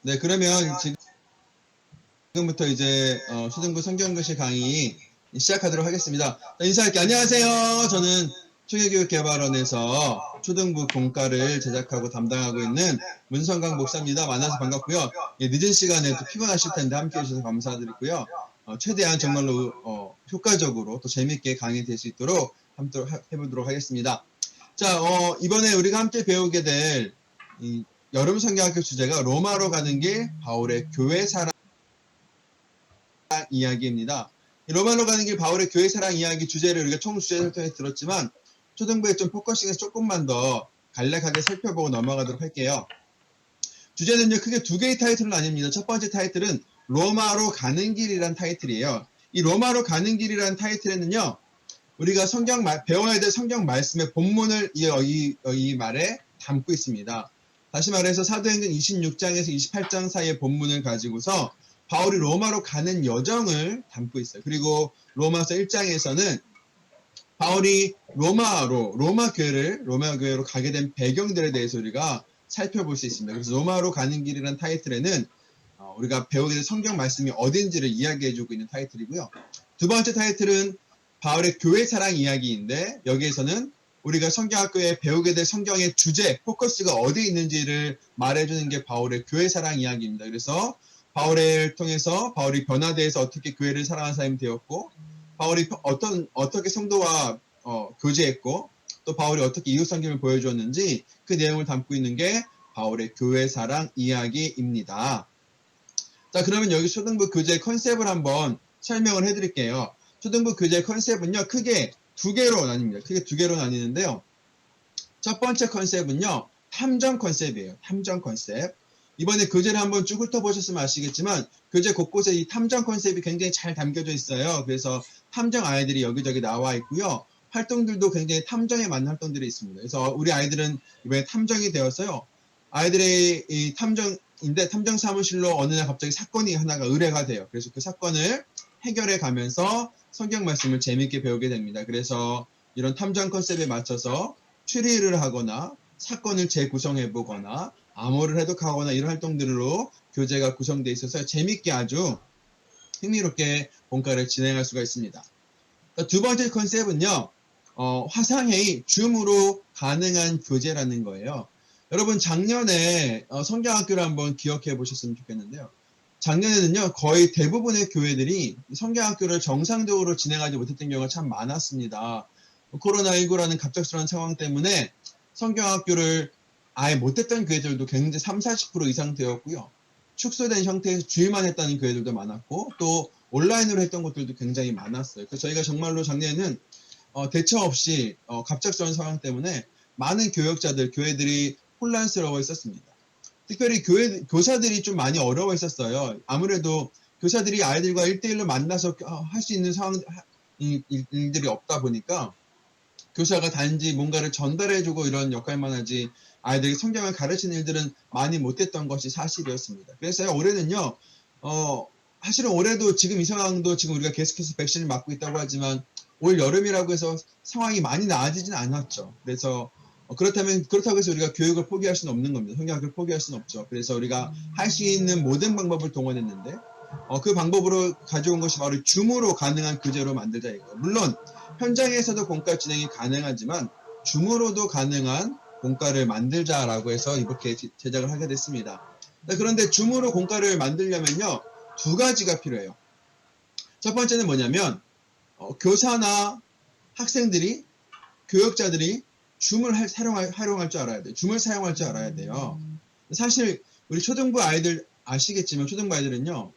네, 그러면 지금부터 이제 초등부 성경교실 강의 시작하도록 하겠습니다. 인사할게요. 안녕하세요. 저는 총회교육개발원에서 초등부 공과를 제작하고 담당하고 있는 문성강 목사입니다. 만나서 반갑고요. 예, 늦은 시간에 또 피곤하실 텐데 함께해 주셔서 감사드리고요. 최대한 정말로 효과적으로 또 재밌게 강의 될 수 있도록 해보도록 하겠습니다. 자, 이번에 우리가 함께 배우게 될 이 여름 성경학교 주제가 로마로 가는 길 바울의 교회 사랑 이야기입니다. 로마로 가는 길 바울의 교회 사랑 이야기 주제를 우리가 총 주제를 통해 들었지만 초등부에 좀 포커싱해서 조금만 더 간략하게 살펴보고 넘어가도록 할게요. 주제는요, 크게 두 개의 타이틀은 아닙니다. 첫 번째 타이틀은 로마로 가는 길이란 타이틀이에요. 이 로마로 가는 길이란 타이틀에는요, 우리가 배워야 될 성경 말씀의 본문을 이 말에 담고 있습니다. 다시 말해서 사도행전 26장에서 28장 사이의 본문을 가지고서 바울이 로마로 가는 여정을 담고 있어요. 그리고 로마서 1장에서는 바울이 로마 교회로 가게 된 배경들에 대해서 우리가 살펴볼 수 있습니다. 그래서 로마로 가는 길이라는 타이틀에는 우리가 배우게 될 성경 말씀이 어딘지를 이야기해주고 있는 타이틀이고요. 두 번째 타이틀은 바울의 교회 사랑 이야기인데 여기에서는 우리가 성경학교에 배우게 될 성경의 주제, 포커스가 어디에 있는지를 말해주는 게 바울의 교회 사랑 이야기입니다. 그래서 바울을 통해서 바울이 변화되어서 어떻게 교회를 사랑하는 사람이 되었고 바울이 어떻게 성도와 교제했고 또 바울이 어떻게 이웃 섬김을 보여주었는지 그 내용을 담고 있는 게 바울의 교회 사랑 이야기입니다. 자, 그러면 여기 초등부 교재 컨셉을 한번 설명을 해드릴게요. 초등부 교재 컨셉은요, 크게 두 개로 나뉩니다. 크게 두 개로 나뉘는데요. 첫 번째 컨셉은요, 탐정 컨셉이에요. 탐정 컨셉. 이번에 교재를 한번 쭉 훑어보셨으면 아시겠지만 교재 곳곳에 이 탐정 컨셉이 굉장히 잘 담겨져 있어요. 그래서 탐정 아이들이 여기저기 나와 있고요. 활동들도 굉장히 탐정에 맞는 활동들이 있습니다. 그래서 우리 아이들은 이번에 탐정이 되었어요. 아이들의 이 탐정 사무실로 어느 날 갑자기 사건이 하나가 의뢰가 돼요. 그래서 그 사건을 해결해 가면서 성경 말씀을 재미있게 배우게 됩니다. 그래서 이런 탐정 컨셉에 맞춰서 추리를 하거나 사건을 재구성해 보거나 암호를 해독하거나 이런 활동들로 교재가 구성되어 있어서 재미있게 아주 흥미롭게 본과를 진행할 수가 있습니다. 두 번째 컨셉은요, 화상회의, 줌으로 가능한 교재라는 거예요. 여러분 작년에 성경학교를 한번 기억해 보셨으면 좋겠는데요. 작년에는요, 거의 대부분의 교회들이 성경학교를 정상적으로 진행하지 못했던 경우가 참 많았습니다. 코로나19라는 갑작스러운 상황 때문에 성경학교를 아예 못했던 교회들도 굉장히 30~40% 이상 되었고요. 축소된 형태에서 주일만 했다는 교회들도 많았고 또 온라인으로 했던 것들도 굉장히 많았어요. 그래서 저희가 정말로 작년에는 대처 없이 갑작스러운 상황 때문에 많은 교회들이 혼란스러워 있었습니다. 특별히 교사들이 좀 많이 어려워 있었어요. 아무래도 교사들이 아이들과 1대1로 만나서 할 수 있는 일들이 없다 보니까 교사가 단지 뭔가를 전달해주고 이런 역할만 하지 아이들이 성경을 가르치는 일들은 많이 못했던 것이 사실이었습니다. 그래서 올해는요, 사실은 올해도 지금 이 상황도 지금 우리가 계속해서 백신을 맞고 있다고 하지만 올 여름이라고 해서 상황이 많이 나아지진 않았죠. 그래서 그렇다고 해서 우리가 교육을 포기할 수는 없는 겁니다. 성경학을 포기할 수는 없죠. 그래서 우리가 할 수 있는 모든 방법을 동원했는데 그 방법으로 가져온 것이 바로 줌으로 가능한 교재로 만들자 이거예요. 물론 현장에서도 공과 진행이 가능하지만 줌으로도 가능한 공과를 만들자라고 해서 이렇게 제작을 하게 됐습니다. 그런데 줌으로 공과를 만들려면요, 두 가지가 필요해요. 첫 번째는 뭐냐면 교사나 학생들이, 교역자들이 줌을 활용할 줄 알아야 돼요. 줌을 사용할 줄 알아야 돼요. 사실 우리 초등부 아이들 아시겠지만 초등부 아이들은요,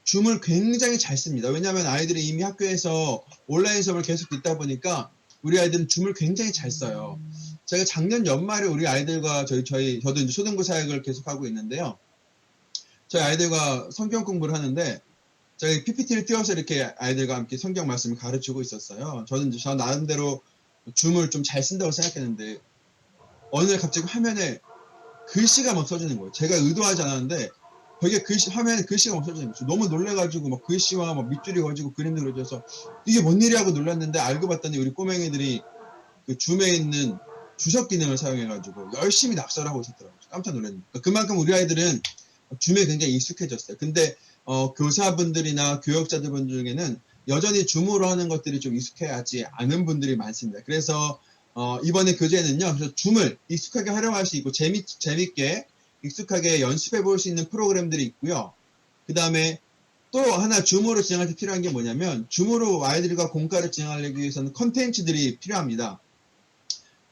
줌을 굉장히 잘 씁니다. 왜냐하면 아이들이 이미 학교에서 온라인 수업을 계속 듣다 보니까 우리 아이들은 줌을 굉장히 잘 써요. 제가 작년 연말에 우리 아이들과 저도 이제 초등부 사역을 계속하고 있는데요. 저희 아이들과 성경 공부를 하는데 저희 PPT를 띄워서 이렇게 아이들과 함께 성경 말씀을 가르치고 있었어요. 저는 저 나름대로 줌을 좀 잘 쓴다고 생각했는데 어느 날 갑자기 화면에 글씨가 막 써지는 거예요. 제가 의도하지 않았는데 벽에 화면에 글씨가 막 써지는 거죠. 너무 놀래가지고 막 글씨와 막 밑줄이 그어지고 그림도 그려져서 이게 뭔 일이야 하고 놀랐는데 알고 봤더니 우리 꼬맹이들이 그 줌에 있는 주석 기능을 사용해가지고 열심히 낙서를 하고 있었더라고요. 깜짝 놀랐는데 그만큼 우리 아이들은 줌에 굉장히 익숙해졌어요. 근데 교사분들이나 교역자들 중에는 여전히 줌으로 하는 것들이 좀 익숙해하지 않은 분들이 많습니다. 그래서 이번에 교재는요, 그래서 줌을 익숙하게 활용할 수 있고 재밌게 익숙하게 연습해 볼 수 있는 프로그램들이 있고요. 그 다음에 또 하나 줌으로 진행할 때 필요한 게 뭐냐면, 줌으로 아이들과 공과를 진행하기 위해서는 컨텐츠들이 필요합니다.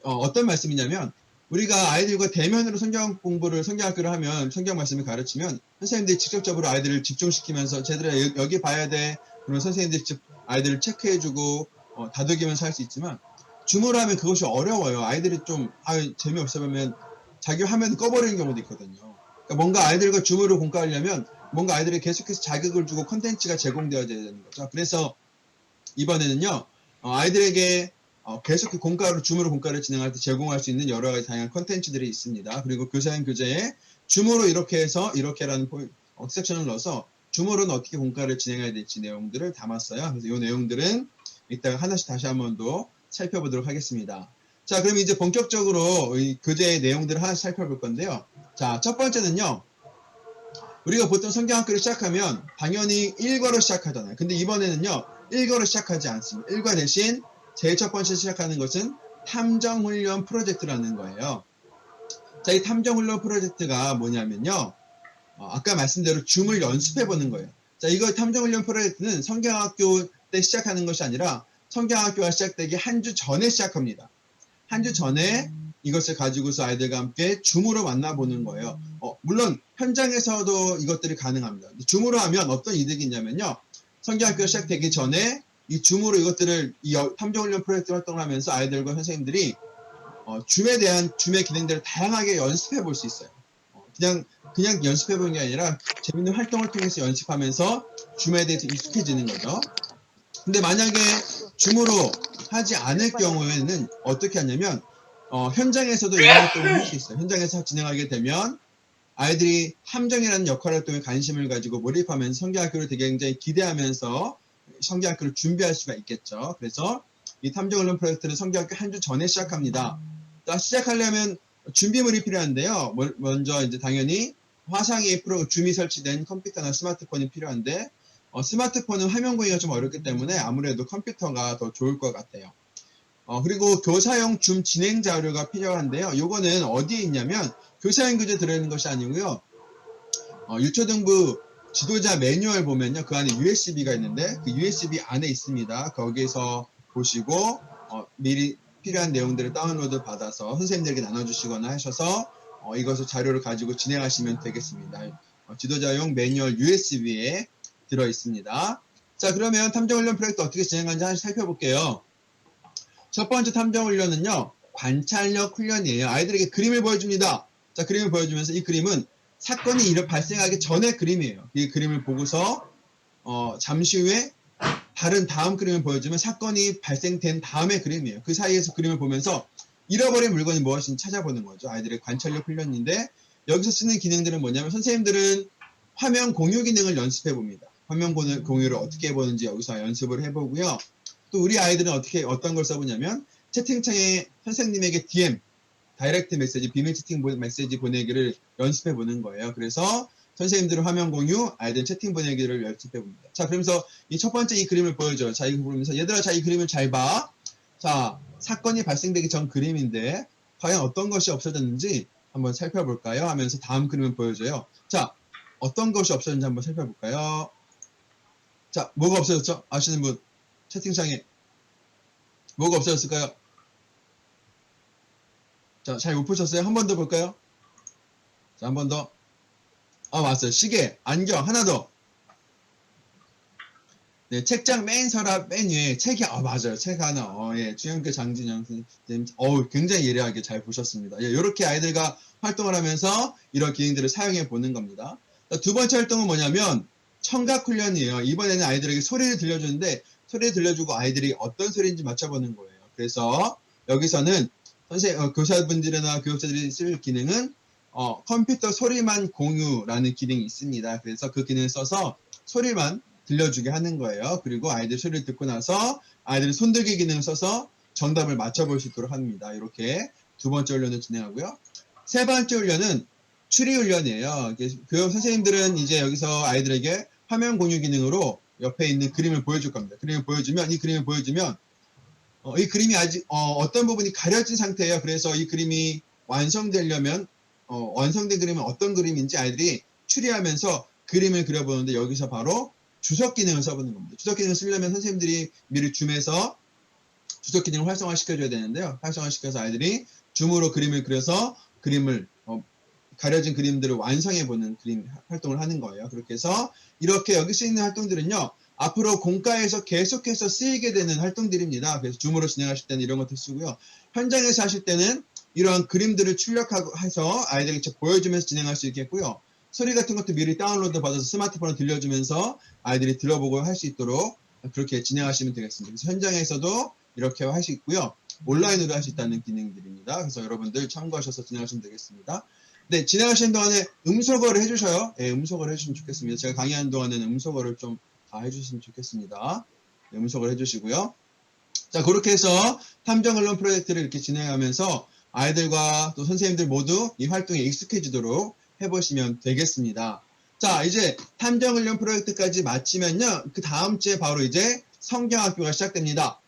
어떤 말씀이냐면, 우리가 아이들과 대면으로 성경학교를 하면, 성경 말씀을 가르치면 선생님들이 직접적으로 아이들을 집중시키면서 쟤들아 여기 봐야 돼. 그러면 선생님들이 직접 아이들을 체크해주고 다독이면서 할 수 있지만, 줌으로 하면 그것이 어려워요. 아이들이 좀 재미없어 보면 자기 화면 꺼버리는 경우도 있거든요. 그러니까 뭔가 아이들과 줌으로 공과하려면 뭔가 아이들이 계속해서 자극을 주고 콘텐츠가 제공되어야 되는 거죠. 그래서 이번에는요, 아이들에게 계속 줌으로 공과를 진행할 때 제공할 수 있는 여러 가지 다양한 콘텐츠들이 있습니다. 그리고 교사형 교재에 줌으로 이렇게 해서 이렇게라는 섹션을 넣어서 줌으로는 어떻게 공과를 진행해야 될지 내용들을 담았어요. 그래서 이 내용들은 이따가 하나씩 다시 한 번 더 살펴보도록 하겠습니다. 자, 그럼 이제 본격적으로 이 교재의 내용들을 하나씩 살펴볼 건데요. 자, 첫 번째는요. 우리가 보통 성경학교를 시작하면 당연히 1과로 시작하잖아요. 근데 이번에는요. 1과로 시작하지 않습니다. 1과 대신 제일 첫 번째 시작하는 것은 탐정훈련 프로젝트라는 거예요. 자, 이 탐정훈련 프로젝트가 뭐냐면요. 아까 말씀대로 줌을 연습해 보는 거예요. 자, 이거 탐정훈련 프로젝트는 성경학교 때 시작하는 것이 아니라 성경학교가 시작되기 한 주 전에 시작합니다. 한 주 전에 이것을 가지고서 아이들과 함께 줌으로 만나보는 거예요. 물론 현장에서도 이것들이 가능합니다. 줌으로 하면 어떤 이득이 있냐면요. 성경학교가 시작되기 전에 이 줌으로 이것들을 탐정훈련 프로젝트 활동을 하면서 아이들과 선생님들이 줌의 기능들을 다양하게 연습해 볼 수 있어요. 그냥 연습해 보는 게 아니라 재밌는 활동을 통해서 연습하면서 줌에 대해서 익숙해지는 거죠. 근데 만약에 줌으로 하지 않을 경우에는 어떻게 하냐면 현장에서도 이런 활동을 할 수 있어요. 현장에서 진행하게 되면 아이들이 탐정이라는 역할 활동에 관심을 가지고 몰입하면서 성경학교를 되게 굉장히 기대하면서 성경학교를 준비할 수가 있겠죠. 그래서 이 탐정훈련 프로젝트는 성경학교 한 주 전에 시작합니다. 자, 시작하려면 준비물이 필요한데요. 먼저 이제 당연히 화상의 줌이 설치된 컴퓨터나 스마트폰이 필요한데 스마트폰은 화면 공유가 좀 어렵기 때문에 아무래도 컴퓨터가 더 좋을 것 같아요. 그리고 교사용 줌 진행 자료가 필요한데요. 요거는 어디에 있냐면 교사용 교재 들어있는 것이 아니고요. 유초등부 지도자 매뉴얼 보면요. 그 안에 USB가 있는데 그 USB 안에 있습니다. 거기에서 보시고 미리 필요한 내용들을 다운로드 받아서 선생님들에게 나눠주시거나 하셔서 이것을 자료를 가지고 진행하시면 되겠습니다. 지도자용 매뉴얼 USB에 들어 있습니다. 자, 그러면 탐정훈련 프로젝트 어떻게 진행하는지 하나씩 살펴볼게요. 첫 번째 탐정훈련은요. 관찰력 훈련이에요. 아이들에게 그림을 보여줍니다. 자, 그림을 보여주면서 이 그림은 사건이 발생하기 전의 그림이에요. 이 그림을 보고서 잠시 후에 다음 그림을 보여주면 사건이 발생된 다음의 그림이에요. 그 사이에서 그림을 보면서 잃어버린 물건이 무엇인지 찾아보는 거죠. 아이들의 관찰력 훈련인데 여기서 쓰는 기능들은 뭐냐면 선생님들은 화면 공유 기능을 연습해 봅니다. 화면 공유를 어떻게 해보는지 여기서 연습을 해보고요. 또 우리 아이들은 어떤 걸 써보냐면 채팅창에 선생님에게 DM, 다이렉트 메시지, 비밀 채팅 메시지 보내기를 연습해 보는 거예요. 그래서 선생님들은 화면 공유, 아이들 채팅 보내기를 연습해 봅니다. 자, 그러면서 이 첫 번째 이 그림을 보여줘요. 자, 이거 보면서 얘들아, 자, 이 그림을 잘 봐. 자, 사건이 발생되기 전 그림인데 과연 어떤 것이 없어졌는지 한번 살펴볼까요? 하면서 다음 그림을 보여줘요. 자, 어떤 것이 없어졌는지 한번 살펴볼까요? 자, 뭐가 없어졌죠? 아시는 분 채팅창에 뭐가 없어졌을까요? 자, 잘 못 보셨어요? 한 번 더 볼까요? 자, 한 번 더. 맞아요. 시계, 안경, 하나 더. 네, 책장 맨 서랍 맨 위에 책이, 맞아요. 책 하나. 예, 주영교 장진영 선생님, 굉장히 예리하게 잘 보셨습니다. 예, 이렇게 아이들과 활동을 하면서 이런 기능들을 사용해 보는 겁니다. 자, 두 번째 활동은 뭐냐면 청각 훈련이에요. 이번에는 아이들에게 소리를 들려주는데 소리를 들려주고 아이들이 어떤 소리인지 맞춰보는 거예요. 그래서 여기서는 교사분들이나 교육자들이 쓸 기능은 컴퓨터 소리만 공유라는 기능이 있습니다. 그래서 그 기능을 써서 소리만 들려주게 하는 거예요. 그리고 아이들 소리를 듣고 나서 아이들이 손들기 기능을 써서 정답을 맞춰볼 수 있도록 합니다. 이렇게 두 번째 훈련을 진행하고요. 세 번째 훈련은 추리 훈련이에요. 교육 선생님들은 이제 여기서 아이들에게 화면 공유 기능으로 옆에 있는 그림을 보여줄 겁니다. 이 그림을 보여주면 이 그림이 아직 어떤 부분이 가려진 상태예요. 그래서 이 그림이 완성되려면 완성된 그림은 어떤 그림인지 아이들이 추리하면서 그림을 그려보는데 여기서 바로 주석 기능을 써보는 겁니다. 주석 기능을 쓰려면 선생님들이 미리 줌에서 주석 기능을 활성화시켜줘야 되는데요. 활성화시켜서 아이들이 줌으로 그림을 그려서 그림을 가려진 그림들을 완성해보는 그림 활동을 하는 거예요. 그렇게 해서 이렇게 여기 쓰이는 활동들은요. 앞으로 공과에서 계속해서 쓰이게 되는 활동들입니다. 그래서 줌으로 진행하실 때는 이런 것들 쓰고요. 현장에서 하실 때는 이러한 그림들을 출력하고 해서 아이들에게 직접 보여주면서 진행할 수 있겠고요. 소리 같은 것도 미리 다운로드 받아서 스마트폰에 들려주면서 아이들이 들어보고 할 수 있도록 그렇게 진행하시면 되겠습니다. 그래서 현장에서도 이렇게 할 수 있고요. 온라인으로 할 수 있다는 기능들입니다. 그래서 여러분들 참고하셔서 진행하시면 되겠습니다. 네, 진행하시는 동안에 음소거를 해주셔요. 네, 음소거를 해주시면 좋겠습니다. 제가 강의하는 동안에는 음소거를 좀 다 해주시면 좋겠습니다. 네, 음소거를 해주시고요. 자, 그렇게 해서 탐정 언론 프로젝트를 이렇게 진행하면서 아이들과 또 선생님들 모두 이 활동에 익숙해지도록 해보시면 되겠습니다. 자, 이제 탐정 언론 프로젝트까지 마치면요. 그 다음 주에 바로 이제 성경학교가 시작됩니다.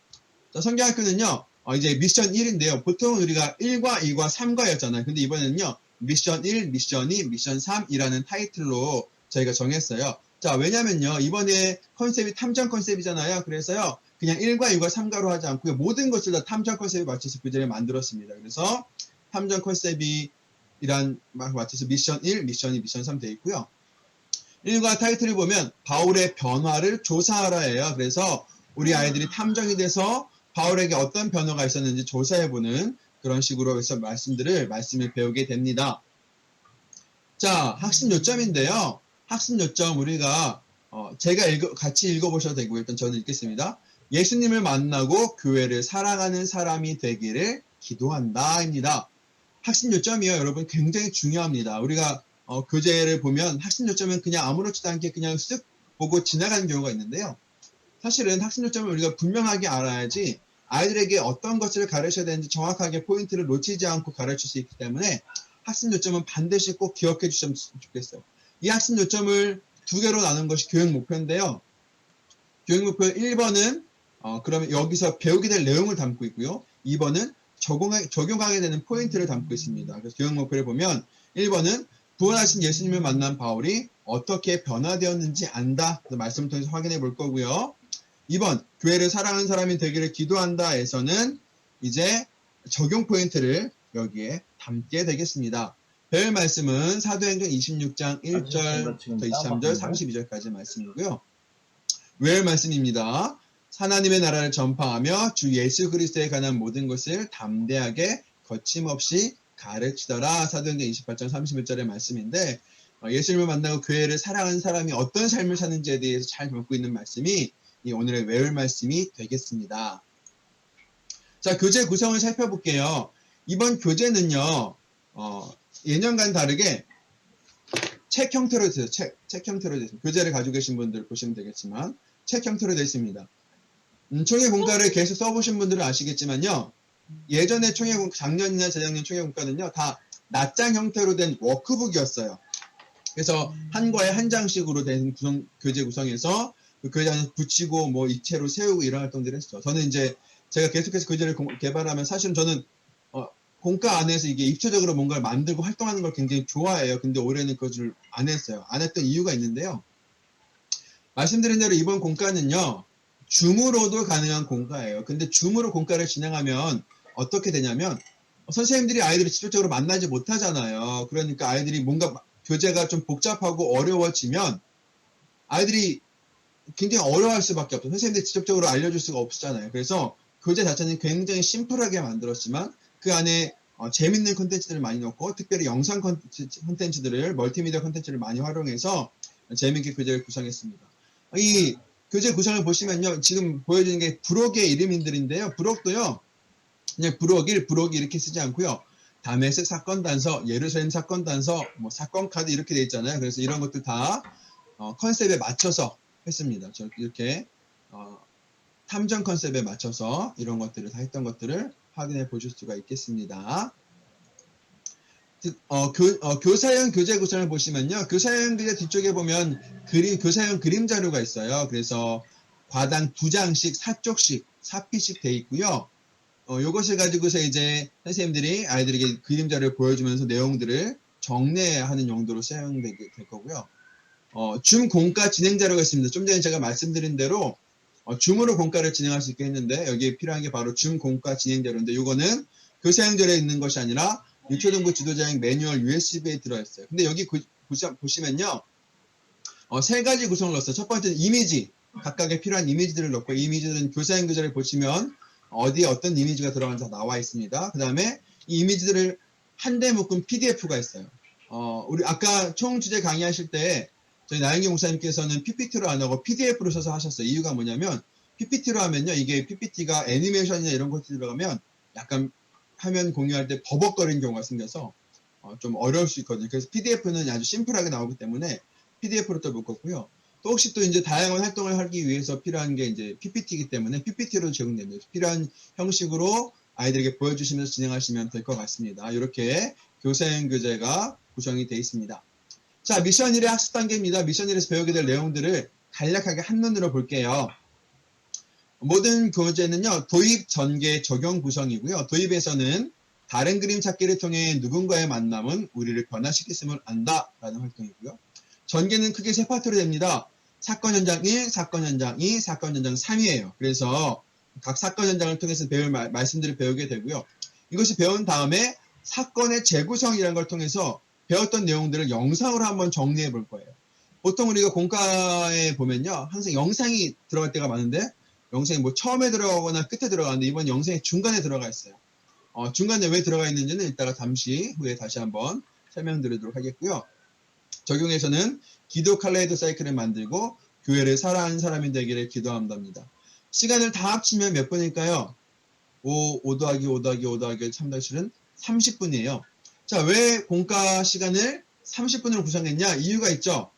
자, 성경학교는요. 이제 미션 1인데요. 보통은 우리가 1과 2과 3과였잖아요. 근데 이번에는요. 미션 1, 미션 2, 미션 3이라는 타이틀로 저희가 정했어요. 자, 왜냐면요. 이번에 컨셉이 탐정 컨셉이잖아요. 그래서요. 그냥 1과 2과 3과로 하지 않고요. 모든 것을 다 탐정 컨셉에 맞춰서 교재를 만들었습니다. 그래서 탐정 컨셉이란 맞춰서 미션 1, 미션 2, 미션 3 되어 있고요. 1과 타이틀을 보면 바울의 변화를 조사하라예요. 그래서 우리 아이들이 탐정이 돼서 바울에게 어떤 변화가 있었는지 조사해보는 그런 식으로 해서 말씀을 배우게 됩니다. 자, 학습 요점인데요. 학습 요점 우리가 제가 같이 읽어보셔도 되고요. 일단 저는 읽겠습니다. 예수님을 만나고 교회를 사랑하는 사람이 되기를 기도한다입니다. 학습 요점이요. 여러분 굉장히 중요합니다. 우리가 교재를 보면 학습 요점은 그냥 아무렇지도 않게 그냥 쓱 보고 지나가는 경우가 있는데요. 사실은 학습 요점을 우리가 분명하게 알아야지 아이들에게 어떤 것을 가르쳐야 되는지 정확하게 포인트를 놓치지 않고 가르칠 수 있기 때문에 학습 요점은 반드시 꼭 기억해 주셨으면 좋겠어요. 이 학습 요점을 두 개로 나눈 것이 교육 목표인데요. 교육 목표 1번은 그러면 여기서 배우게 될 내용을 담고 있고요. 2번은 적용하게 되는 포인트를 담고 있습니다. 그래서 교육 목표를 보면 1번은 구원하신 예수님을 만난 바울이 어떻게 변화되었는지 안다. 말씀을 통해서 확인해 볼 거고요. 2번 교회를 사랑하는 사람이 되기를 기도한다에서는 이제 적용 포인트를 여기에 담게 되겠습니다. 배울 말씀은 사도행전 26장 1절부터 23절 32절까지 말씀이고요. 외울 말씀입니다. 하나님의 나라를 전파하며 주 예수 그리스도에 관한 모든 것을 담대하게 거침없이 가르치더라. 사도행전 28장 31절의 말씀인데 예수님을 만나고 교회를 사랑하는 사람이 어떤 삶을 사는지에 대해서 잘 담고 있는 말씀이 이 오늘의 외울 말씀이 되겠습니다. 자, 교재 구성을 살펴볼게요. 이번 교재는요. 예년과는 다르게 책 형태로 되어 있어요. 책 형태로 되어 있습니다. 교재를 가지고 계신 분들 보시면 되겠지만 책 형태로 되어 있습니다. 총회 공과를 계속 써보신 분들은 아시겠지만요. 예전에 작년이나 재작년 총회 공과는요. 다 낱장 형태로 된 워크북이었어요. 그래서 한 과에 한 장씩으로 된 교재 구성에서 그 교재 안에 붙이고 뭐 입체로 세우고 이런 활동들을 했죠. 저는 이제 제가 계속해서 교재를 개발하면 사실은 저는 공과 안에서 이게 입체적으로 뭔가를 만들고 활동하는 걸 굉장히 좋아해요. 근데 올해는 그것을 안 했어요. 안 했던 이유가 있는데요. 말씀드린 대로 이번 공과는요. 줌으로도 가능한 공과예요. 근데 줌으로 공과를 진행하면 어떻게 되냐면 선생님들이 아이들을 직접적으로 만나지 못하잖아요. 그러니까 아이들이 뭔가 교재가 좀 복잡하고 어려워지면 아이들이 굉장히 어려워할 수밖에 없어요. 선생님들이 직접적으로 알려줄 수가 없잖아요. 그래서 교재 자체는 굉장히 심플하게 만들었지만 그 안에 재밌는 콘텐츠들을 많이 넣고 특별히 영상 콘텐츠들을 멀티미디어 콘텐츠를 많이 활용해서 재밌게 교재를 구성했습니다. 이 교재 구성을 보시면요. 지금 보여지는 게 부록의 이름들인데요. 부록도요. 그냥 부록 1, 부록 2 이렇게 쓰지 않고요. 다메섹 사건 단서, 예루살렘 사건 단서, 뭐 사건 카드 이렇게 돼 있잖아요. 그래서 이런 것들 다 컨셉에 맞춰서 했습니다. 이렇게 탐정 컨셉에 맞춰서 이런 것들을 다 했던 것들을 확인해 보실 수가 있겠습니다. 교사형 교재 구성을 보시면요. 교사형 교재 뒤쪽에 보면 교사형 그림 자료가 있어요. 그래서 과당 2장씩 4쪽씩 4피씩 돼 있고요. 요것을 가지고서 이제 선생님들이 아이들에게 그림 자료를 보여주면서 내용들을 정리하는 용도로 사용될 거고요. 줌 공과 진행 자료가 있습니다. 좀 전에 제가 말씀드린 대로 줌으로 공과를 진행할 수 있게 했는데 여기에 필요한 게 바로 줌 공과 진행 자료인데 요거는 교사형 자료에 있는 것이 아니라 유초등부 지도자형 매뉴얼 USB에 들어있어요. 근데 여기 보시면요. 세 가지 구성을 넣었어요. 첫 번째는 이미지, 각각의 필요한 이미지들을 넣고 이미지들은 교사형 교재를 보시면 어디에 어떤 이미지가 들어가는지 나와 있습니다. 그 다음에 이 이미지들을 한데 묶은 PDF가 있어요. 우리 아까 총 주제 강의하실 때 저희 나영기 목사님께서는 PPT로 안 하고 PDF로 써서 하셨어요. 이유가 뭐냐면 PPT로 하면요. 이게 PPT가 애니메이션이나 이런 것들이 들어가면 약간 화면 공유할 때 버벅거리는 경우가 생겨서 좀 어려울 수 있거든요. 그래서 PDF는 아주 심플하게 나오기 때문에 PDF로 또 묶었고요. 또 혹시 또 이제 다양한 활동을 하기 위해서 필요한 게 이제 PPT이기 때문에 PPT로 제공됩니다. 필요한 형식으로 아이들에게 보여주시면서 진행하시면 될 것 같습니다. 이렇게 교사형 교재가 구성이 되어 있습니다. 자, 미션 1의 학습 단계입니다. 미션 1에서 배우게 될 내용들을 간략하게 한눈으로 볼게요. 모든 교재는요, 도입, 전개, 적용 구성이고요. 도입에서는 다른 그림 찾기를 통해 누군가의 만남은 우리를 변화시켰음을 안다라는 활동이고요. 전개는 크게 세 파트로 됩니다. 사건 현장 1, 사건 현장 2, 사건 현장 3이에요. 그래서 각 사건 현장을 통해서 배울 말씀들을 배우게 되고요. 이것이 배운 다음에 사건의 재구성이라는 걸 통해서 배웠던 내용들을 영상으로 한번 정리해 볼 거예요. 보통 우리가 공과에 보면요. 항상 영상이 들어갈 때가 많은데 영상이 뭐 처음에 들어가거나 끝에 들어가는데 이번 영상이 중간에 들어가 있어요. 중간에 왜 들어가 있는지는 이따가 잠시 후에 다시 한번 설명드리도록 하겠고요. 적용에서는 기도 칼레이도 사이클을 만들고 교회를 사랑하는 사람이 되기를 기도한답니다. 시간을 다 합치면 몇 분일까요? 5 더하기 5 더하기 5 더하기 3 더하기 7은 30분이에요. 자, 왜 공과 시간을 30분으로 구성했냐? 이유가 있죠.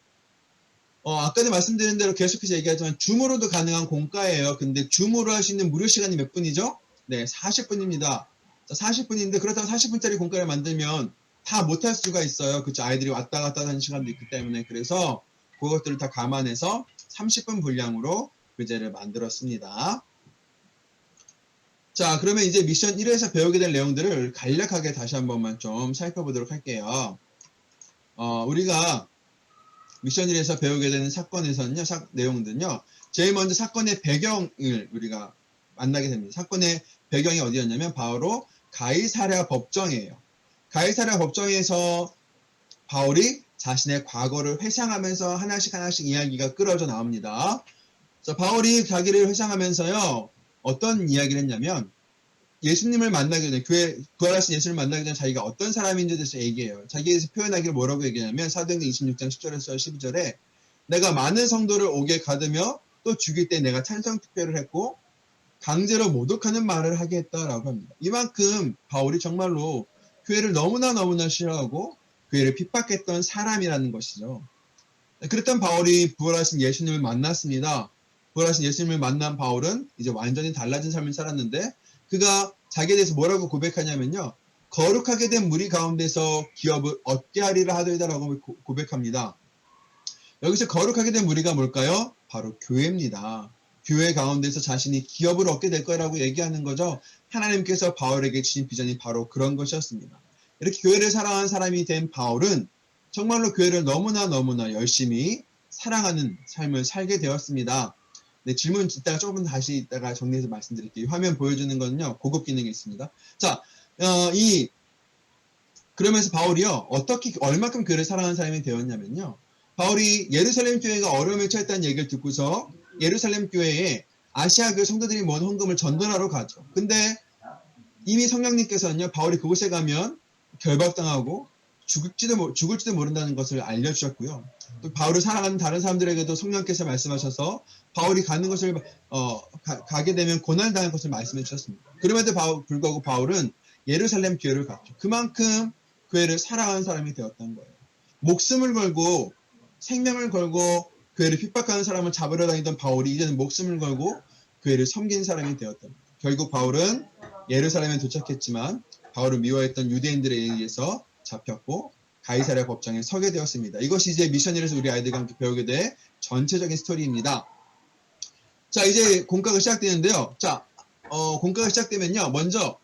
아까도 말씀드린 대로 계속해서 얘기하지만 줌으로도 가능한 공과예요. 근데 줌으로 할 수 있는 무료 시간이 몇 분이죠? 네, 40분입니다. 자, 40분인데 그렇다고 40분짜리 공과를 만들면 다 못할 수가 있어요. 그쵸? 아이들이 왔다 갔다 하는 시간도 있기 때문에. 그래서 그것들을 다 감안해서 30분 분량으로 교재를 만들었습니다. 자, 그러면 이제 미션 1에서 배우게 될 내용들을 간략하게 다시 한 번만 좀 살펴보도록 할게요. 우리가 미션 1에서 배우게 되는 사건에서는요, 내용들은요, 제일 먼저 사건의 배경을 우리가 만나게 됩니다. 사건의 배경이 어디였냐면 바로 가이사랴 법정이에요. 가이사랴 법정에서 바울이 자신의 과거를 회상하면서 하나씩 이야기가 끌어져 나옵니다. 자, 바울이 자기를 회상하면서요, 어떤 이야기를 했냐면 예수님을 만나기 전에 부활하신 예수님을 만나기 전에 자기가 어떤 사람인지에 대해서 얘기해요. 자기에 대해서 표현하기를 뭐라고 얘기하냐면 사도행전 26장 10절에서 12절에 내가 많은 성도를 옥에 가두며 또 죽일 때 내가 찬성 투표를 했고 강제로 모독하는 말을 하게 했다라고 합니다. 이만큼 바울이 정말로 교회를 너무나 싫어하고 교회를 핍박했던 사람이라는 것이죠. 그랬던 바울이 부활하신 예수님을 만났습니다. 부활하신 예수님을 만난 바울은 이제 완전히 달라진 삶을 살았는데 그가 자기에 대해서 뭐라고 고백하냐면요. 거룩하게 된 무리 가운데서 기업을 얻게 하리라 하더이다라고 고백합니다. 여기서 거룩하게 된 무리가 뭘까요? 바로 교회입니다. 교회 가운데서 자신이 기업을 얻게 될 거라고 얘기하는 거죠. 하나님께서 바울에게 주신 비전이 바로 그런 것이었습니다. 이렇게 교회를 사랑하는 사람이 된 바울은 정말로 교회를 너무나 열심히 사랑하는 삶을 살게 되었습니다. 네, 질문 이따가 조금 다시 이따가 정리해서 말씀드릴게요. 화면 보여주는 거는요, 고급 기능이 있습니다. 자, 그러면서 바울이요, 얼마큼 교회를 사랑하는 사람이 되었냐면요, 바울이 예루살렘 교회가 어려움에 처했다는 얘기를 듣고서 예루살렘 교회에 아시아 교회 성도들이 모은 헌금을 전도하러 가죠. 근데 이미 성령님께서는요, 바울이 그곳에 가면 결박당하고 죽을지도 모른다는 것을 알려주셨고요. 또 바울을 사랑하는 다른 사람들에게도 성령께서 말씀하셔서 바울이 가는 것을 가게 되면 고난당할 것을 말씀해 주셨습니다. 그럼에도 불구하고 바울은 예루살렘 교회를 갔죠. 그만큼 교회를 사랑하는 사람이 되었던 거예요. 목숨을 걸고 생명을 걸고 교회를 핍박하는 사람을 잡으러 다니던 바울이 이제는 목숨을 걸고 교회를 섬긴 사람이 되었던 거예요. 결국 바울은 예루살렘에 도착했지만 바울을 미워했던 유대인들에 의해서 잡혔고 가이사랴 법정에 서게 되었습니다. 이것이 이제 미션 1에서 우리 아이들과 함께 배우게 될 전체적인 스토리입니다. 자, 이제 공과가 시작되는데요. 자, 공과가 시작되면요. 먼저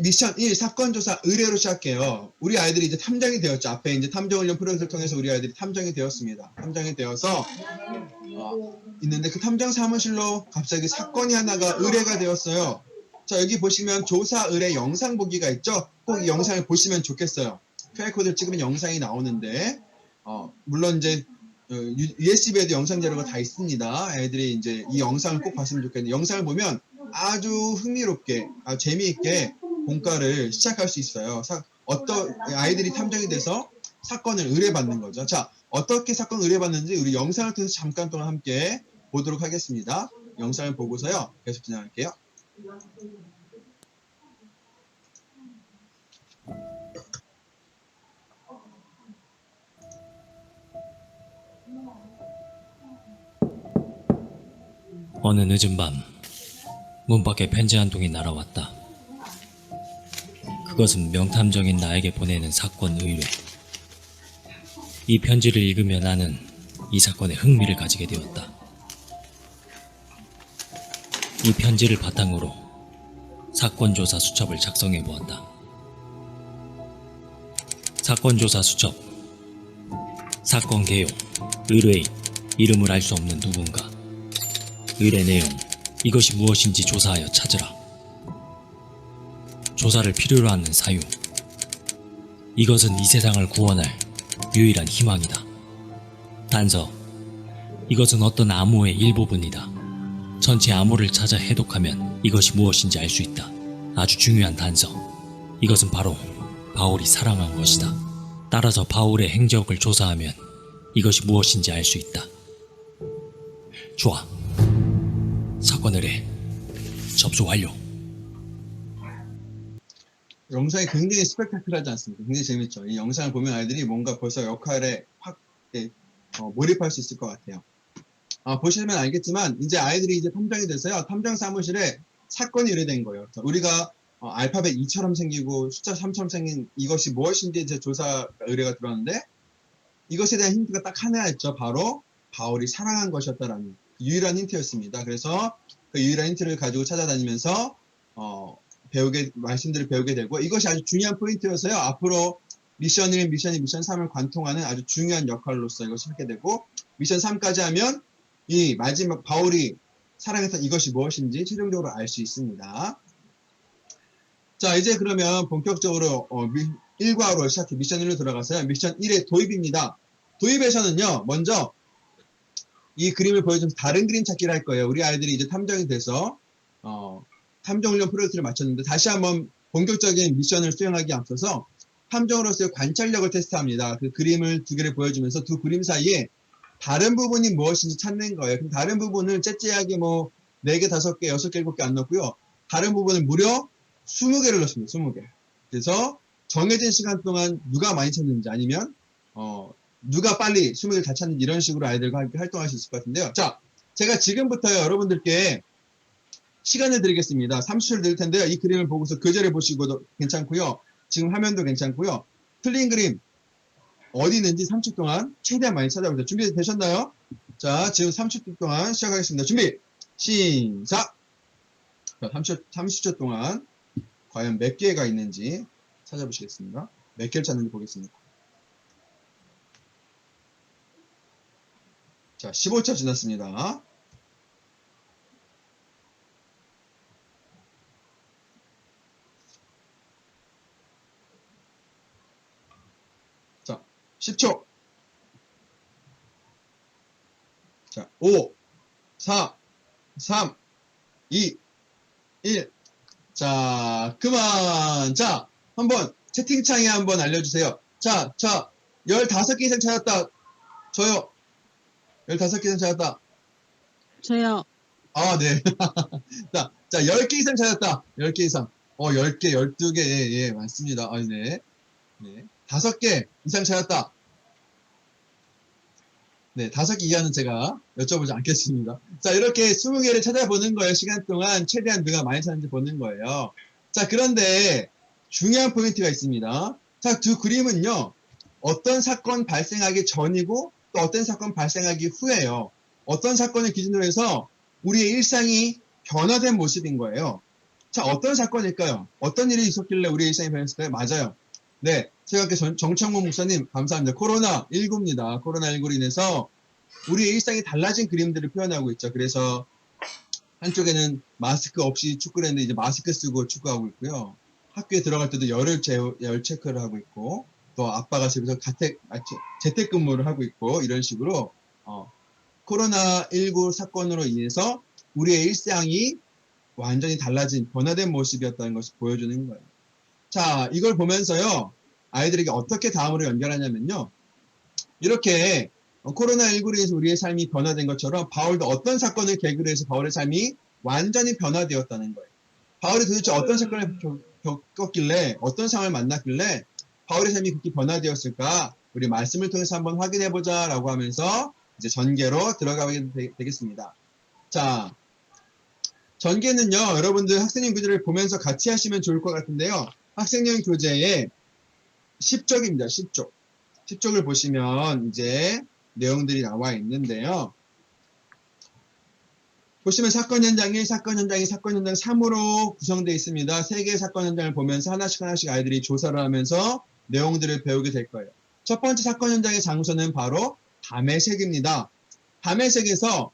미션 1 사건 조사 의뢰로 시작해요. 우리 아이들이 이제 탐정이 되었죠. 앞에 이제 탐정 훈련 프로젝트를 통해서 우리 아이들이 탐정이 되었습니다. 탐정이 되어서 있는데 그 탐정 사무실로 갑자기 사건이 하나가 의뢰가 되었어요. 자, 여기 보시면 조사 의뢰 영상 보기가 있죠. 꼭 이 영상을 보시면 좋겠어요. QR코드를 찍으면 영상이 나오는데 물론 이제 USB에도 영상 자료가 다 있습니다. 애들이 이제 이 영상을 꼭 봤으면 좋겠는데 영상을 보면 아주 흥미롭게, 아주 재미있게 공과를 시작할 수 있어요. 어떤 아이들이 탐정이 돼서 사건을 의뢰받는 거죠. 자, 어떻게 사건 의뢰받는지 우리 영상을 통해서 잠깐 동안 함께 보도록 하겠습니다. 영상을 보고서요. 계속 진행할게요. 어느 늦은 밤, 문 밖에 편지 한 통이 날아왔다. 그것은 명탐정인 나에게 보내는 사건 의뢰. 이 편지를 읽으며 나는 이 사건에 흥미를 가지게 되었다. 이 편지를 바탕으로 사건조사 수첩을 작성해 보았다. 사건조사 수첩. 사건 개요. 의뢰인. 이름을 알 수 없는 누군가. 의뢰 내용. 이것이 무엇인지 조사하여 찾으라. 조사를 필요로 하는 사유. 이것은 이 세상을 구원할 유일한 희망이다. 단서. 이것은 어떤 암호의 일부분이다. 전체 암호를 찾아 해독하면 이것이 무엇인지 알 수 있다. 아주 중요한 단서. 이것은 바로 바울이 사랑한 것이다. 따라서 바울의 행적을 조사하면 이것이 무엇인지 알 수 있다. 좋아. 사건 의뢰 접수 완료. 영상이 굉장히 스펙타클하지 않습니까? 굉장히 재밌죠. 이 영상을 보면 아이들이 뭔가 벌써 역할에 확 몰입할 수 있을 것 같아요. 보시면 알겠지만 이제 아이들이 이제 탐정이 돼서요. 탐정 사무실에 사건이 의뢰된 거예요. 우리가 알파벳 2처럼 생기고 숫자 3처럼 생긴 이것이 무엇인지 이제 조사 의뢰가 들어왔는데 이것에 대한 힌트가 딱 하나였죠. 바로 바울이 사랑한 것이었다라는 유일한 힌트였습니다. 그래서 그 유일한 힌트를 가지고 찾아다니면서 말씀들을 배우게 되고 이것이 아주 중요한 포인트여서요. 앞으로 미션 1, 미션 2, 미션 3을 관통하는 아주 중요한 역할로서 이것을 하게 되고 미션 3까지 하면 이 마지막 바울이 사랑했던 이것이 무엇인지 최종적으로 알 수 있습니다. 자, 이제 그러면 본격적으로 1과로 시작해 미션 1로 들어가서요. 미션 1의 도입입니다. 도입에서는요. 먼저 이 그림을 보여주면서 다른 그림 찾기를 할 거예요. 우리 아이들이 이제 탐정이 돼서 탐정훈련 프로젝트를 마쳤는데 다시 한번 본격적인 미션을 수행하기 앞서서 탐정으로서의 관찰력을 테스트합니다. 그 그림을 두 개를 보여주면서 두 그림 사이에 다른 부분이 무엇인지 찾는 거예요. 그럼 다른 부분을 째째하게 4개, 5개, 6개, 7개 안 넣고요. 다른 부분을 무려 20개를 넣습니다. 20개. 그래서 정해진 시간 동안 누가 많이 찾는지 아니면 누가 빨리 20개를 다 찾는지 이런 식으로 아이들과 함께 활동할 수 있을 것 같은데요. 자, 제가 지금부터요. 여러분들께 시간을 드리겠습니다. 30초를 드릴 텐데요. 이 그림을 보고서 교재를 보시고도 괜찮고요. 지금 화면도 괜찮고요. 틀린 그림 어디 있는지 30초 동안 최대한 많이 찾아보세요. 준비되셨나요? 자, 지금 30초 동안 시작하겠습니다. 준비, 시작! 자, 30초 동안 과연 몇 개가 있는지 찾아보시겠습니다. 몇 개를 찾는지 보겠습니다. 자, 15초 지났습니다. 자, 10초. 자, 5, 4, 3, 2, 1. 자, 그만. 자, 한번 채팅창에 한번 알려주세요. 자, 15개 이상 찾았다. 저요. 15개 이상 찾았다. 저요. 네. 자, 10개 이상 찾았다. 10개 이상. 10개, 12개. 예, 맞습니다. 네. 5개 이상 찾았다. 네, 5개 이하는 제가 여쭤보지 않겠습니다. 자, 이렇게 20개를 찾아보는 거예요. 시간 동안 최대한 누가 많이 찾는지 보는 거예요. 자, 그런데 중요한 포인트가 있습니다. 자, 두 그림은요. 어떤 사건 발생하기 전이고 또 어떤 사건 발생하기 후에요. 어떤 사건을 기준으로 해서 우리의 일상이 변화된 모습인 거예요. 자, 어떤 사건일까요? 어떤 일이 있었길래 우리의 일상이 변했을까요? 맞아요. 네, 제가 정청문 목사님 감사합니다. 코로나19입니다. 코로나19로 인해서 우리의 일상이 달라진 그림들을 표현하고 있죠. 그래서 한쪽에는 마스크 없이 축구를 했는데 이제 마스크 쓰고 축구하고 있고요. 학교에 들어갈 때도 열 체크를 하고 있고 또 아빠가 집에서 재택근무를 하고 있고 이런 식으로 코로나19 사건으로 인해서 우리의 일상이 완전히 달라진 변화된 모습이었다는 것을 보여주는 거예요. 자, 이걸 보면서요. 아이들에게 어떻게 다음으로 연결하냐면요. 이렇게 코로나19로 인해서 우리의 삶이 변화된 것처럼 바울도 어떤 사건을 계기로 해서 바울의 삶이 완전히 변화되었다는 거예요. 바울이 도대체 어떤 사건을 겪었길래 어떤 상황을 만났길래 바울의 삶이 그렇게 변화되었을까? 우리 말씀을 통해서 한번 확인해 보자라고 하면서 이제 전개로 들어가게 되겠습니다. 자, 전개는요. 여러분들 학생용 교재를 보면서 같이 하시면 좋을 것 같은데요. 학생용 교재의 10쪽입니다. 10쪽. 10쪽을 보시면 이제 내용들이 나와 있는데요. 보시면 사건 현장 1, 사건 현장 2, 사건 현장 3으로 구성되어 있습니다. 3개의 사건 현장을 보면서 하나씩 아이들이 조사를 하면서 내용들을 배우게 될 거예요. 첫 번째 사건 현장의 장소는 바로 다메섹입니다. 다메섹에서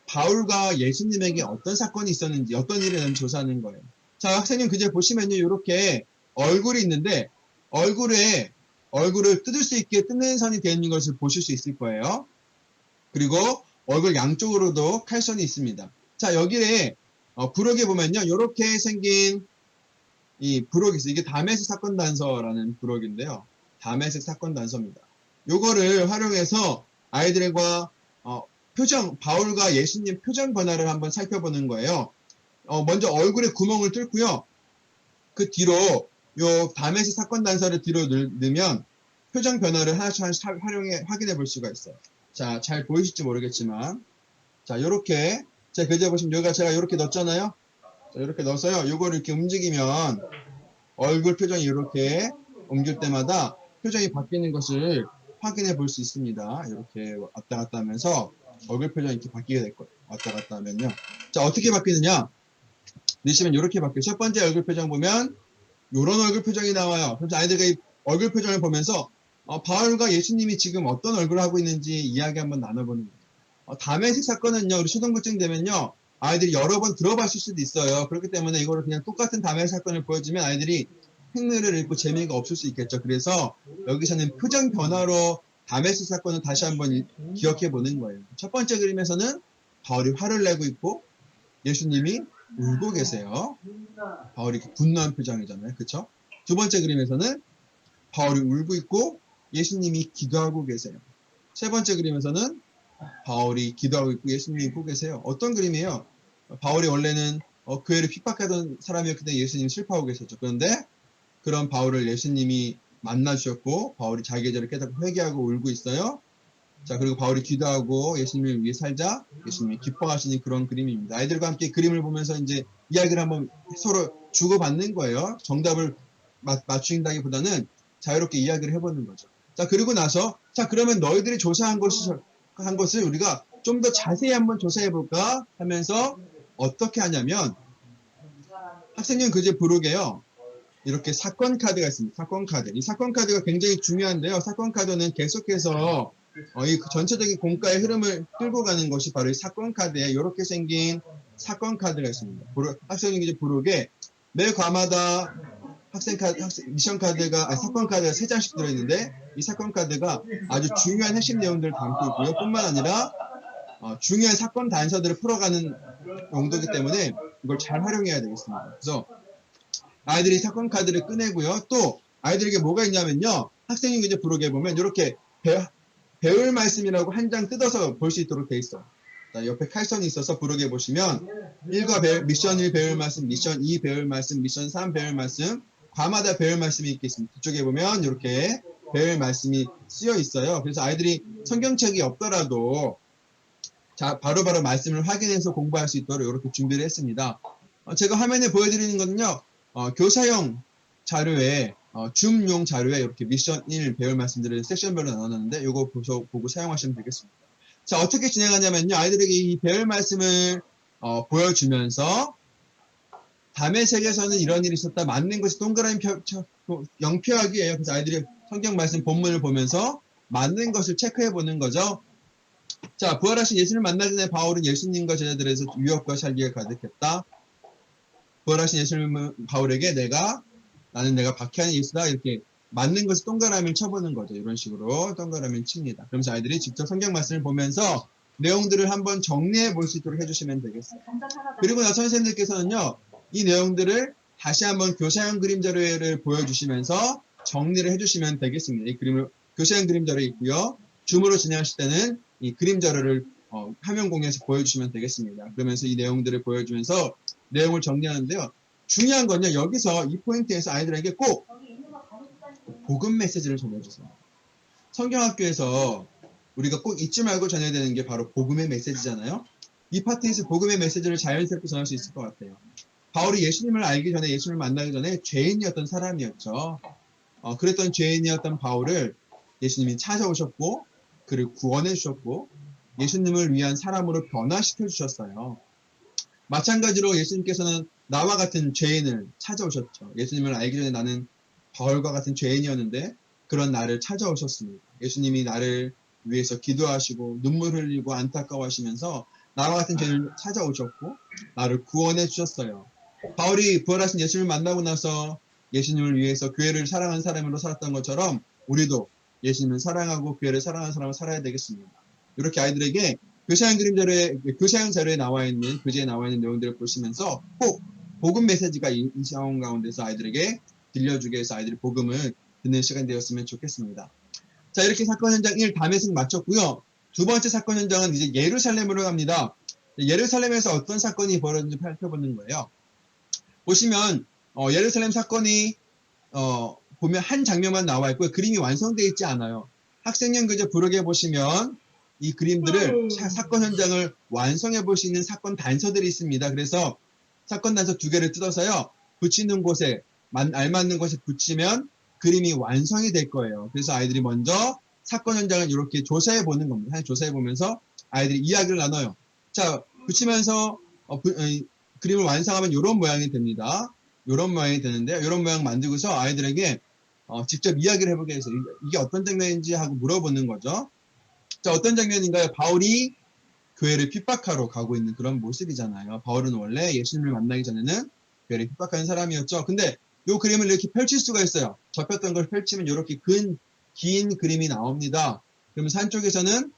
바울과 예수님에게 어떤 사건이 있었는지, 어떤 일이 있는지 조사하는 거예요. 자, 학생님 그제 보시면요. 이렇게 얼굴이 있는데 얼굴을 뜯을 수 있게 뜯는 선이 되어 있는 것을 보실 수 있을 거예요. 그리고 얼굴 양쪽으로도 칼선이 있습니다. 자, 여기에 부록에 보면요. 이렇게 생긴 이 부록이 있어요. 이게 다메섹 사건 단서라는 부록인데요. 다메섹 사건 단서입니다. 요거를 활용해서 아이들과 바울과 예수님 표정 변화를 한번 살펴보는 거예요. 먼저 얼굴에 구멍을 뚫고요. 그 뒤로 요 다메섹 사건 단서를 뒤로 넣으면 표정 변화를 하나씩 확인해 볼 수가 있어요. 자, 잘 보이실지 모르겠지만 자, 요렇게 제 교재 보시면 여기가 제가 이렇게 넣었잖아요. 자, 이렇게 넣어서요. 요거를 이렇게 움직이면 얼굴 표정이 이렇게 옮길 때마다 표정이 바뀌는 것을 확인해 볼 수 있습니다. 이렇게 왔다 갔다 하면서 얼굴 표정이 이렇게 바뀌게 될 거예요. 왔다 갔다 하면요. 자, 어떻게 바뀌느냐? 넣으시면 이렇게 바뀌어요. 첫 번째 얼굴 표정 보면 이런 얼굴 표정이 나와요. 그래서 아이들과 이 얼굴 표정을 보면서 바울과 예수님이 지금 어떤 얼굴을 하고 있는지 이야기 한번 나눠보는 거예요. 다메섹 사건은요, 우리 초등부쯤 되면요, 아이들이 여러 번 들어봤을 수도 있어요. 그렇기 때문에 이거를 그냥 똑같은 다메섹 사건을 보여주면 아이들이 행르를 읽고 재미가 없을 수 있겠죠. 그래서 여기서는 표정 변화로 다메섹 사건을 다시 한번 기억해 보는 거예요. 첫 번째 그림에서는 바울이 화를 내고 있고 예수님이 울고 계세요. 바울이 분노한 표정이잖아요. 그쵸? 두 번째 그림에서는 바울이 울고 있고 예수님이 기도하고 계세요. 세 번째 그림에서는 바울이 기도하고 있고 예수님이 웃고 계세요. 어떤 그림이에요? 바울이 원래는 교회를 핍박하던 사람이었기 때문에 예수님이 슬퍼하고 계셨죠. 그런데 그런 바울을 예수님이 만나주셨고 바울이 자기 계절을 깨닫고 회개하고 울고 있어요. 자, 그리고 바울이 기도하고 예수님을 위해 살자 예수님이 기뻐하시는 그런 그림입니다. 아이들과 함께 그림을 보면서 이제 이야기를 한번 서로 주고받는 거예요. 정답을 맞추긴다기보다는 자유롭게 이야기를 해보는 거죠. 자, 그리고 나서 자, 그러면 너희들이 조사한 것을 우리가 좀 더 자세히 한번 조사해 볼까 하면서 어떻게 하냐면 학생용 교재 부록에요. 이렇게 사건 카드가 있습니다. 사건 카드. 이 사건 카드가 굉장히 중요한데요. 사건 카드는 계속해서 이 전체적인 공과의 흐름을 끌고 가는 것이 바로 이 사건 카드에 이렇게 생긴 사건 카드가 있습니다. 학생용 교재 부록에 매 과마다 미션 카드가, 사건 카드가 3장씩 들어있는데 이 사건 카드가 아주 중요한 핵심 내용들을 담고 있고요. 뿐만 아니라 중요한 사건 단서들을 풀어가는 용도이기 때문에 이걸 잘 활용해야 되겠습니다. 그래서 아이들이 사건 카드를 꺼내고요. 또 아이들에게 뭐가 있냐면요. 학생용 교재 부록에 보면 이렇게 배울 말씀이라고 한 장 뜯어서 볼 수 있도록 돼 있어요. 자, 옆에 칼선이 있어서 부록에 보시면 미션 1 배울 말씀, 미션 2 배울 말씀, 미션 3 배울 말씀, 과마다 배울 말씀이 있겠습니다. 뒤쪽에 보면 이렇게 배울 말씀이 쓰여 있어요. 그래서 아이들이 성경책이 없더라도 바로바로 말씀을 확인해서 공부할 수 있도록 이렇게 준비를 했습니다. 제가 화면에 보여드리는 거는요. 교사용 자료에 줌용 자료에 이렇게 미션 1 배울 말씀들을 섹션별로 나눴는데 이거 보고 사용하시면 되겠습니다. 자, 어떻게 진행하냐면요. 아이들에게 이 배울 말씀을 보여주면서 담의 책에서는 이런 일이 있었다. 맞는 것이 동그라미 영표하기예요. 그래서 아이들이 성경 말씀 본문을 보면서 맞는 것을 체크해 보는 거죠. 자, 부활하신 예수를 만나기 전에 바울은 예수님과 제자들에서 유혹과 살기가 가득했다. 부활하신 예수님은 바울에게 나는 내가 박해하는 예수다. 이렇게 맞는 것을 동그라미를 쳐보는 거죠. 이런 식으로 동그라미를 칩니다. 그러면서 아이들이 직접 성경 말씀을 보면서 내용들을 한번 정리해 볼 수 있도록 해주시면 되겠습니다. 그리고 나서 선생님들께서는요, 이 내용들을 다시 한번 교사형 그림 자료를 보여주시면서 정리를 해주시면 되겠습니다. 이 그림을 교사형 그림 자료에 있고요. 줌으로 진행하실 때는 이 그림 자료를 화면 공유해서 보여주시면 되겠습니다. 그러면서 이 내용들을 보여주면서 내용을 정리하는데요. 중요한 건요. 여기서 이 포인트에서 아이들에게 꼭 복음 메시지를 전해주세요. 성경학교에서 우리가 꼭 잊지 말고 전해야 되는 게 바로 복음의 메시지잖아요. 이 파트에서 복음의 메시지를 자연스럽게 전할 수 있을 것 같아요. 바울이 예수님을 알기 전에, 예수님을 만나기 전에 죄인이었던 사람이었죠. 그랬던 죄인이었던 바울을 예수님이 찾아오셨고 그를 구원해 주셨고 예수님을 위한 사람으로 변화시켜 주셨어요. 마찬가지로 예수님께서는 나와 같은 죄인을 찾아오셨죠. 예수님을 알기 전에 나는 바울과 같은 죄인이었는데 그런 나를 찾아오셨습니다. 예수님이 나를 위해서 기도하시고 눈물 흘리고 안타까워하시면서 나와 같은 죄인을 찾아오셨고 나를 구원해 주셨어요. 바울이 부활하신 예수님을 만나고 나서 예수님을 위해서 교회를 사랑하는 사람으로 살았던 것처럼 우리도 예수님을 사랑하고 교회를 사랑하는 사람으로 살아야 되겠습니다. 이렇게 아이들에게 교사형 자료에 나와 있는, 교재에 나와 있는 내용들을 보시면서 꼭 복음 메시지가 이 상황 가운데서 아이들에게 들려주게 해서 아이들이 복음을 듣는 시간이 되었으면 좋겠습니다. 자, 이렇게 사건 현장 1 담에서 마쳤고요. 두 번째 사건 현장은 이제 예루살렘으로 갑니다. 예루살렘에서 어떤 사건이 벌어졌는지 살펴보는 거예요. 보시면 예루살렘 사건이 보면 한 장면만 나와 있고요. 그림이 완성되어 있지 않아요. 학생용 교재 부록에 보시면 이 그림들을 사건 현장을 완성해 볼 수 있는 사건 단서들이 있습니다. 그래서 사건 단서 2개를 뜯어서요. 붙이는 곳에 알맞는 곳에 붙이면 그림이 완성이 될 거예요. 그래서 아이들이 먼저 사건 현장을 이렇게 조사해 보는 겁니다. 조사해 보면서 아이들이 이야기를 나눠요. 자, 붙이면서 그림을 완성하면 이런 모양이 됩니다. 이런 모양이 되는데요. 이런 모양 만들고서 아이들에게 직접 이야기를 해보게 해서 이게 어떤 장면인지 하고 물어보는 거죠. 자, 어떤 장면인가요? 바울이 교회를 핍박하러 가고 있는 그런 모습이잖아요. 바울은 원래 예수님을 만나기 전에는 교회를 핍박하는 사람이었죠. 근데 이 그림을 이렇게 펼칠 수가 있어요. 접혔던 걸 펼치면 이렇게 긴 그림이 나옵니다. 그러면서 한쪽에서는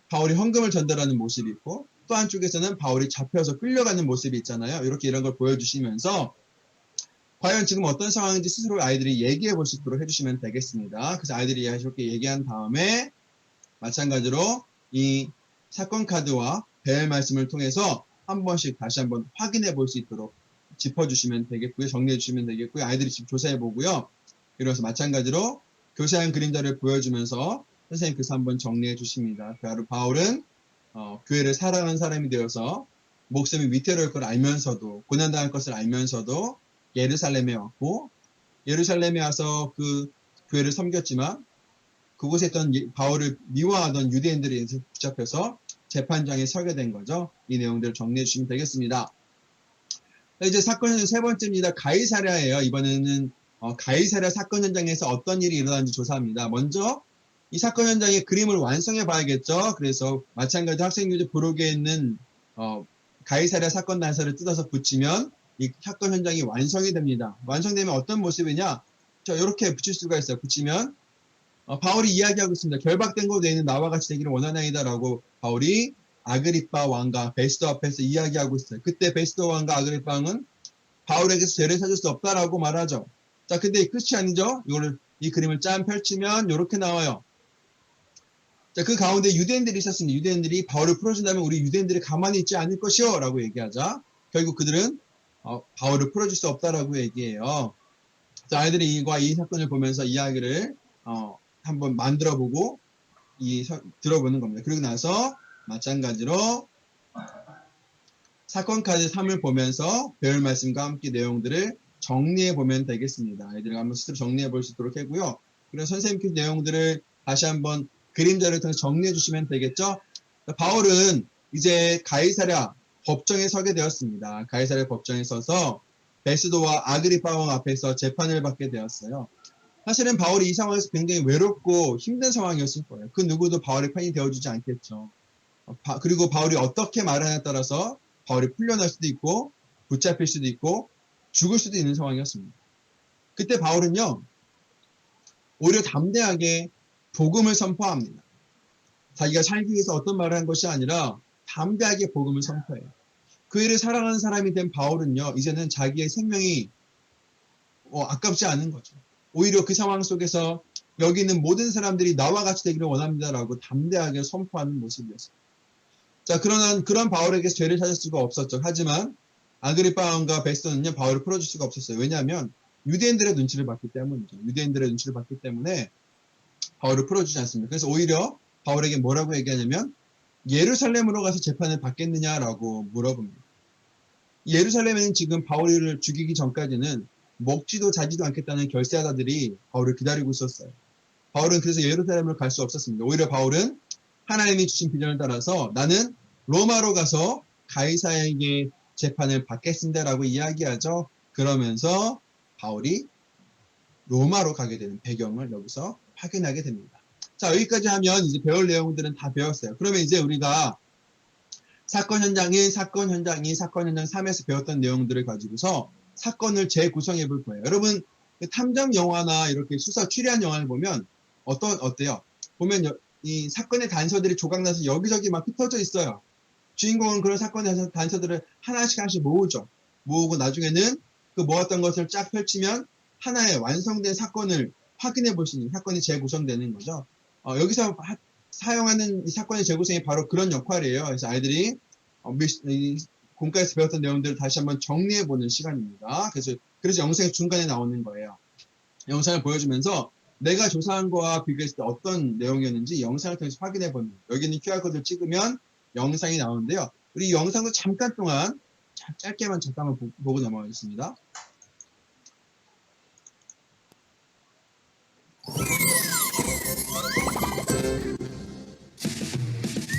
바울이 헌금을 전달하는 모습이 있고 또 한쪽에서는 바울이 잡혀서 끌려가는 모습이 있잖아요. 이런 걸 보여주시면서 과연 지금 어떤 상황인지 스스로 아이들이 얘기해 볼 수 있도록 해주시면 되겠습니다. 그래서 아이들이 이렇게 얘기한 다음에 마찬가지로 이 사건 카드와 배열 말씀을 통해서 한 번씩 다시 한번 확인해 볼 수 있도록 짚어주시면 되겠고요. 정리해 주시면 되겠고요. 아이들이 지금 조사해 보고요. 이래서 마찬가지로 교사형 그림자를 보여주면서 선생님께서 한번 정리해 주십니다. 바울은 교회를 사랑하는 사람이 되어서 목숨이 위태로울 걸 알면서도 고난당할 것을 알면서도 예루살렘에 왔고 예루살렘에 와서 그 교회를 섬겼지만 그곳에 있던 바울을 미워하던 유대인들이 붙잡혀서 재판장에 서게 된 거죠. 이 내용들을 정리해 주시면 되겠습니다. 이제 사건은 세 번째입니다. 가이사랴예요. 이번에는 가이사랴 사건 현장에서 어떤 일이 일어났는지 조사합니다. 먼저 이 사건 현장의 그림을 완성해 봐야겠죠. 그래서 마찬가지로 학생교재 부록에 있는 가이사랴 사건 단서를 뜯어서 붙이면 이 사건 현장이 완성이 됩니다. 완성되면 어떤 모습이냐? 이렇게 붙일 수가 있어요. 붙이면 바울이 이야기하고 있습니다. 결박된 곳에 있는 나와 같이 되기를 원하나이다 라고 바울이 아그리빠 왕과 베스도 앞에서 이야기하고 있어요. 그때 베스도 왕과 아그리빠 왕은 바울에게서 죄를 찾을 수 없다라고 말하죠. 자, 근데 끝이 아니죠. 이 그림을 짠 펼치면 이렇게 나와요. 자, 그 가운데 유대인들이 있었습니다. 유대인들이 바울을 풀어준다면 우리 유대인들이 가만히 있지 않을 것이요 라고 얘기하자 결국 그들은 바울을 풀어줄 수 없다라고 얘기해요. 자, 아이들이 이 사건을 보면서 이야기를 한번 만들어보고 들어보는 겁니다. 그리고 나서 마찬가지로 사건 카드 3을 보면서 배울 말씀과 함께 내용들을 정리해 보면 되겠습니다. 아이들이 한번 스스로 정리해 볼 수 있도록 하고요. 그리고 선생님께서 내용들을 다시 한번 그림자를 통해서 정리해 주시면 되겠죠. 바울은 이제 가이사랴 법정에 서게 되었습니다. 가이사랴 법정에 서서 베스도와 아그리파 왕 앞에서 재판을 받게 되었어요. 사실은 바울이 이 상황에서 굉장히 외롭고 힘든 상황이었을 거예요. 그 누구도 바울의 편이 되어주지 않겠죠. 그리고 바울이 어떻게 말하냐에 따라서 바울이 풀려날 수도 있고 붙잡힐 수도 있고 죽을 수도 있는 상황이었습니다. 그때 바울은요, 오히려 담대하게 복음을 선포합니다. 자기가 살기 위해서 어떤 말을 한 것이 아니라 담대하게 복음을 선포해요. 그 일을 사랑하는 사람이 된 바울은요, 이제는 자기의 생명이 아깝지 않은 거죠. 오히려 그 상황 속에서 여기 있는 모든 사람들이 나와 같이 되기를 원합니다라고 담대하게 선포하는 모습이었어요. 자, 그런 바울에게 죄를 찾을 수가 없었죠. 하지만 아그리파 왕과 베스도는요, 바울을 풀어줄 수가 없었어요. 왜냐하면 유대인들의 눈치를 봤기 때문이죠. 유대인들의 눈치를 봤기 때문에 바울을 풀어주지 않습니다. 그래서 오히려 바울에게 뭐라고 얘기하냐면 예루살렘으로 가서 재판을 받겠느냐라고 물어봅니다. 예루살렘에는 지금 바울을 죽이기 전까지는 먹지도 자지도 않겠다는 결세하다들이 바울을 기다리고 있었어요. 바울은 그래서 예루살렘으로 갈 수 없었습니다. 오히려 바울은 하나님이 주신 비전을 따라서 나는 로마로 가서 가이사에게 재판을 받겠습니다라고 이야기하죠. 그러면서 바울이 로마로 가게 되는 배경을 여기서 확인하게 됩니다. 자, 여기까지 하면 이제 배울 내용들은 다 배웠어요. 그러면 이제 우리가 사건 현장 1, 사건 현장 2, 사건 현장 3에서 배웠던 내용들을 가지고서 사건을 재구성해 볼 거예요. 여러분, 탐정 영화나 이렇게 수사 추리한 영화를 보면 어때요? 보면 이 사건의 단서들이 조각나서 여기저기 막 흩어져 있어요. 주인공은 그런 사건의 단서들을 하나씩 모으죠. 모으고 나중에는 그 모았던 것을 쫙 펼치면 하나의 완성된 사건을 확인해 볼 수 있는 사건이 재구성되는 거죠. 여기서 사용하는 이 사건의 재구성이 바로 그런 역할이에요. 그래서 아이들이 공과에서 배웠던 내용들을 다시 한번 정리해 보는 시간입니다. 그래서 영상의 중간에 나오는 거예요. 영상을 보여주면서 내가 조사한 거와 비교했을 때 어떤 내용이었는지 영상을 통해서 확인해 보는 거예요. 여기는 QR코드를 찍으면 영상이 나오는데요. 우리 영상도 잠깐 동안 짧게만 잠깐만 보고 넘어가겠습니다.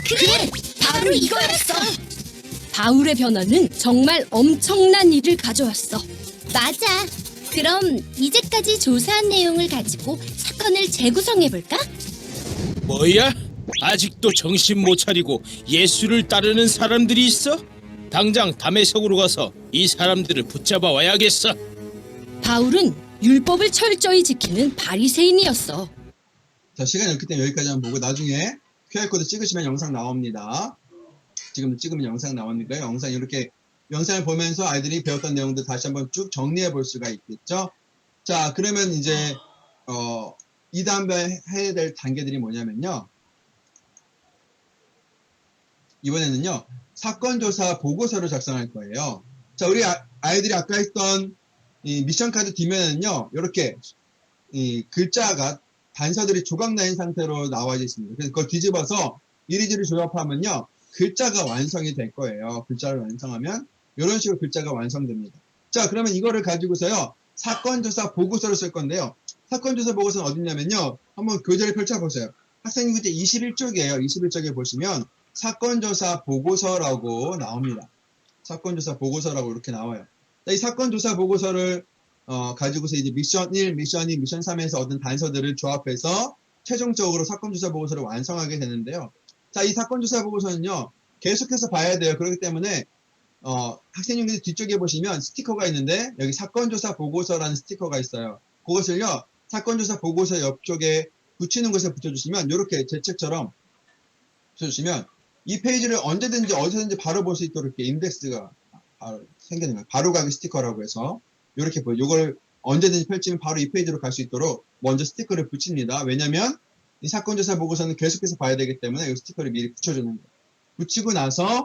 그래! 바로 이거였어! 바울의 변화는 정말 엄청난 일을 가져왔어. 맞아. 그럼 이제까지 조사한 내용을 가지고 사건을 재구성해볼까? 뭐야? 아직도 정신 못 차리고 예수를 따르는 사람들이 있어? 당장 다메섹으로 가서 이 사람들을 붙잡아 와야겠어. 바울은 율법을 철저히 지키는 바리새인이었어. 자, 시간이 없기 때문에 여기까지 한번 보고 나중에 QR코드 찍으시면 영상 나옵니다. 지금 찍으면 영상 나오니까요. 영상을 보면서 아이들이 배웠던 내용들 다시 한번 쭉 정리해 볼 수가 있겠죠. 자, 그러면 이제 이 다음에 해야 될 단계들이 뭐냐면요. 이번에는요. 사건 조사 보고서를 작성할 거예요. 자, 우리 아이들이 아까 했던 이 미션 카드 뒷면에는요. 이렇게 이 글자가 단서들이 조각나 있는 상태로 나와 있습니다. 그래서 그걸 뒤집어서 이리저리 조합하면요. 글자가 완성이 될 거예요. 글자를 완성하면 이런 식으로 글자가 완성됩니다. 자, 그러면 이거를 가지고서요. 사건 조사 보고서를 쓸 건데요. 사건 조사 보고서는 어딨냐면요. 한번 교재를 펼쳐보세요. 학생님 교재 21쪽이에요. 21쪽에 보시면 사건 조사 보고서라고 나옵니다. 사건 조사 보고서라고 이렇게 나와요. 자, 이 사건 조사 보고서를 가지고서 이제 미션 1, 미션 2, 미션 3에서 얻은 단서들을 조합해서 최종적으로 사건 조사 보고서를 완성하게 되는데요. 자, 이 사건 조사 보고서는요. 계속해서 봐야 돼요. 그렇기 때문에 학생님들 뒤쪽에 보시면 스티커가 있는데 여기 사건 조사 보고서라는 스티커가 있어요. 그것을요. 사건 조사 보고서 옆쪽에 붙이는 곳에 붙여주시면 이렇게 제 책처럼 붙여주시면 이 페이지를 언제든지 어디서든지 바로 볼 수 있도록 이렇게 인덱스가 생기는 거예요. 바로 가기 스티커라고 해서 이렇게 보여요. 이걸 언제든지 펼치면 바로 이 페이지로 갈 수 있도록 먼저 스티커를 붙입니다. 왜냐면 이 사건 조사 보고서는 계속해서 봐야 되기 때문에 이 스티커를 미리 붙여주는 거예요. 붙이고 나서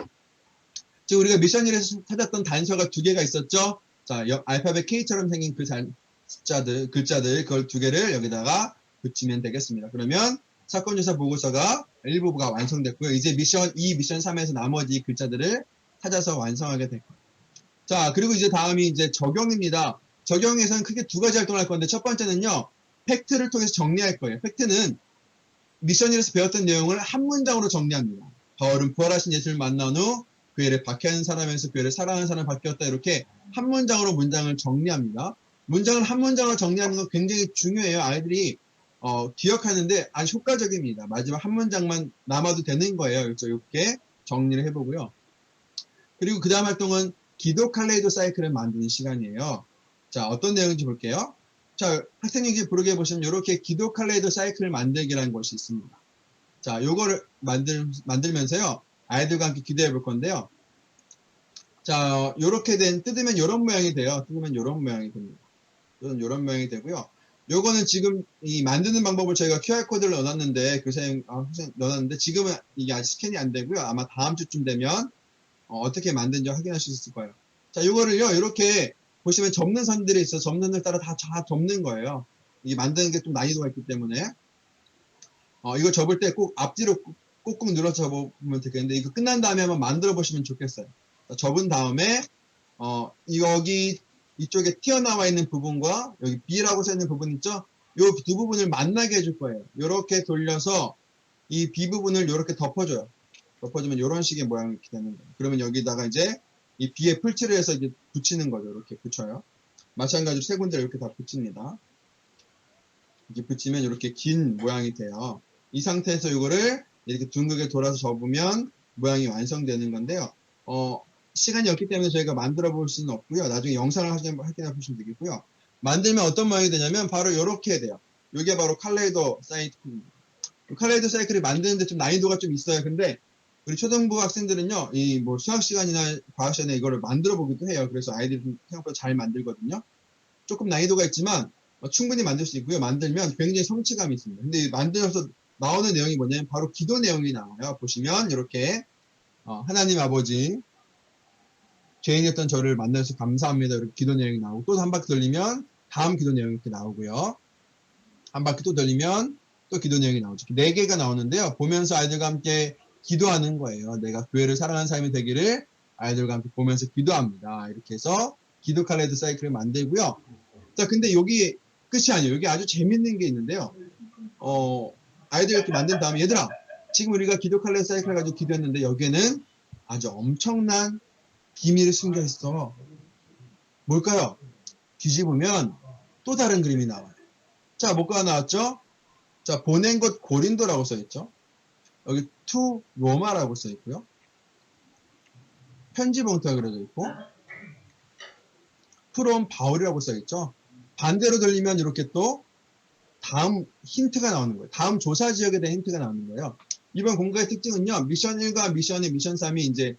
지금 우리가 미션 1에서 찾았던 단서가 2개가 있었죠. 자, 알파벳 K처럼 생긴 그 글자들 그걸 2개를 여기다가 붙이면 되겠습니다. 그러면 사건 조사 보고서가 일부가 완성됐고요. 이제 미션 2, 미션 3에서 나머지 글자들을 찾아서 완성하게 될 거예요. 자, 그리고 이제 다음이 이제 적용입니다. 적용에서는 크게 두 가지 활동을 할 건데 첫 번째는요. 팩트를 통해서 정리할 거예요. 팩트는 미션 1에서 배웠던 내용을 한 문장으로 정리합니다. 바울은 부활하신 예수를 만난 후 교회를 박해하는 사람에서 교회를 사랑하는 사람을 바뀌었다. 이렇게 한 문장으로 문장을 정리합니다. 문장을 한 문장으로 정리하는 건 굉장히 중요해요. 아이들이 기억하는데 아주 효과적입니다. 마지막 한 문장만 남아도 되는 거예요. 그래서 이렇게 정리를 해보고요. 그리고 그 다음 활동은 기도 칼레이도 사이클을 만드는 시간이에요. 자, 어떤 내용인지 볼게요. 자, 학생일기 부르게 보시면 이렇게 기도 칼레이도 사이클 만들기라는 것이 있습니다. 자, 요거를 만들면서요. 아이들과 함께 기도해 볼 건데요. 자, 요렇게 뜯으면 요런 모양이 돼요. 뜯으면 요런 모양이 됩니다. 요런 모양이 되고요. 요거는 지금 이 만드는 방법을 저희가 QR코드를 넣어놨는데, 넣어놨는데, 지금은 이게 아직 스캔이 안 되고요. 아마 다음 주쯤 되면, 어떻게 만든지 확인할 수 있을 거예요. 자, 요거를요, 이렇게 보시면 접는 선들이 있어. 접는 선들 따라 다 접는 거예요. 이게 만드는 게 좀 난이도가 있기 때문에. 이거 접을 때 꼭 앞뒤로 꾹꾹 눌러서 접으면 되겠는데, 이거 끝난 다음에 한번 만들어 보시면 좋겠어요. 자, 접은 다음에, 여기, 이쪽에 튀어나와 있는 부분과 여기 B라고 써있는 부분 있죠? 요 두 부분을 만나게 해줄 거예요. 요렇게 돌려서 이 B 부분을 요렇게 덮어줘요. 덮어주면 요런 식의 모양이 이렇게 되는 거예요. 그러면 여기다가 이제 이 B에 풀칠을 해서 이제 붙이는 거죠. 이렇게 붙여요. 마찬가지로 세 군데 이렇게 다 붙입니다. 이렇게 붙이면 이렇게 긴 모양이 돼요. 이 상태에서 이거를 이렇게 둥글게 돌아서 접으면 모양이 완성되는 건데요. 시간이 없기 때문에 저희가 만들어 볼 수는 없고요. 나중에 영상을 확인해 보시면 되겠고요. 만들면 어떤 모양이 되냐면 바로 이렇게 돼요. 이게 바로 칼레이도 사이클입니다. 칼레이도 사이클을 만드는데 좀 난이도가 좀 있어요. 근데 우리 초등부 학생들은요, 이 뭐 수학 시간이나 과학 시간에 이거를 만들어 보기도 해요. 그래서 아이들이 좀 생각보다 잘 만들거든요. 조금 난이도가 있지만 충분히 만들 수 있고요. 만들면 굉장히 성취감이 있습니다. 근데 만들어서 나오는 내용이 뭐냐면 바로 기도 내용이 나와요. 보시면 이렇게 하나님 아버지 죄인이었던 저를 만나서 감사합니다. 이렇게 기도 내용이 나오고 또 한 바퀴 돌리면 다음 기도 내용이 이렇게 나오고요. 한 바퀴 또 돌리면 또 기도 내용이 나오죠. 4개가 나오는데요. 보면서 아이들과 함께 기도하는 거예요. 내가 교회를 사랑하는 삶이 되기를 아이들과 함께 보면서 기도합니다. 이렇게 해서 기도 칼레이도 사이클을 만들고요. 자, 근데 여기 끝이 아니에요. 여기 아주 재밌는 게 있는데요. 아이들 이렇게 만든 다음에 얘들아, 지금 우리가 기도 칼레이도 사이클을 가지고 기도했는데 여기에는 아주 엄청난 비밀이 숨겨 있어. 뭘까요? 뒤집으면 또 다른 그림이 나와요. 자, 뭐가 나왔죠? 자, 보낸 곳 고린도라고 써있죠. 여기 투 로마라고 써있고요. 편지 봉투가 그려져 있고, 프롬 바울이라고 써있죠. 반대로 돌리면 이렇게 또 다음 힌트가 나오는 거예요. 다음 조사 지역에 대한 힌트가 나오는 거예요. 이번 공부의 특징은요, 미션 1과 미션 2, 미션 3이 이제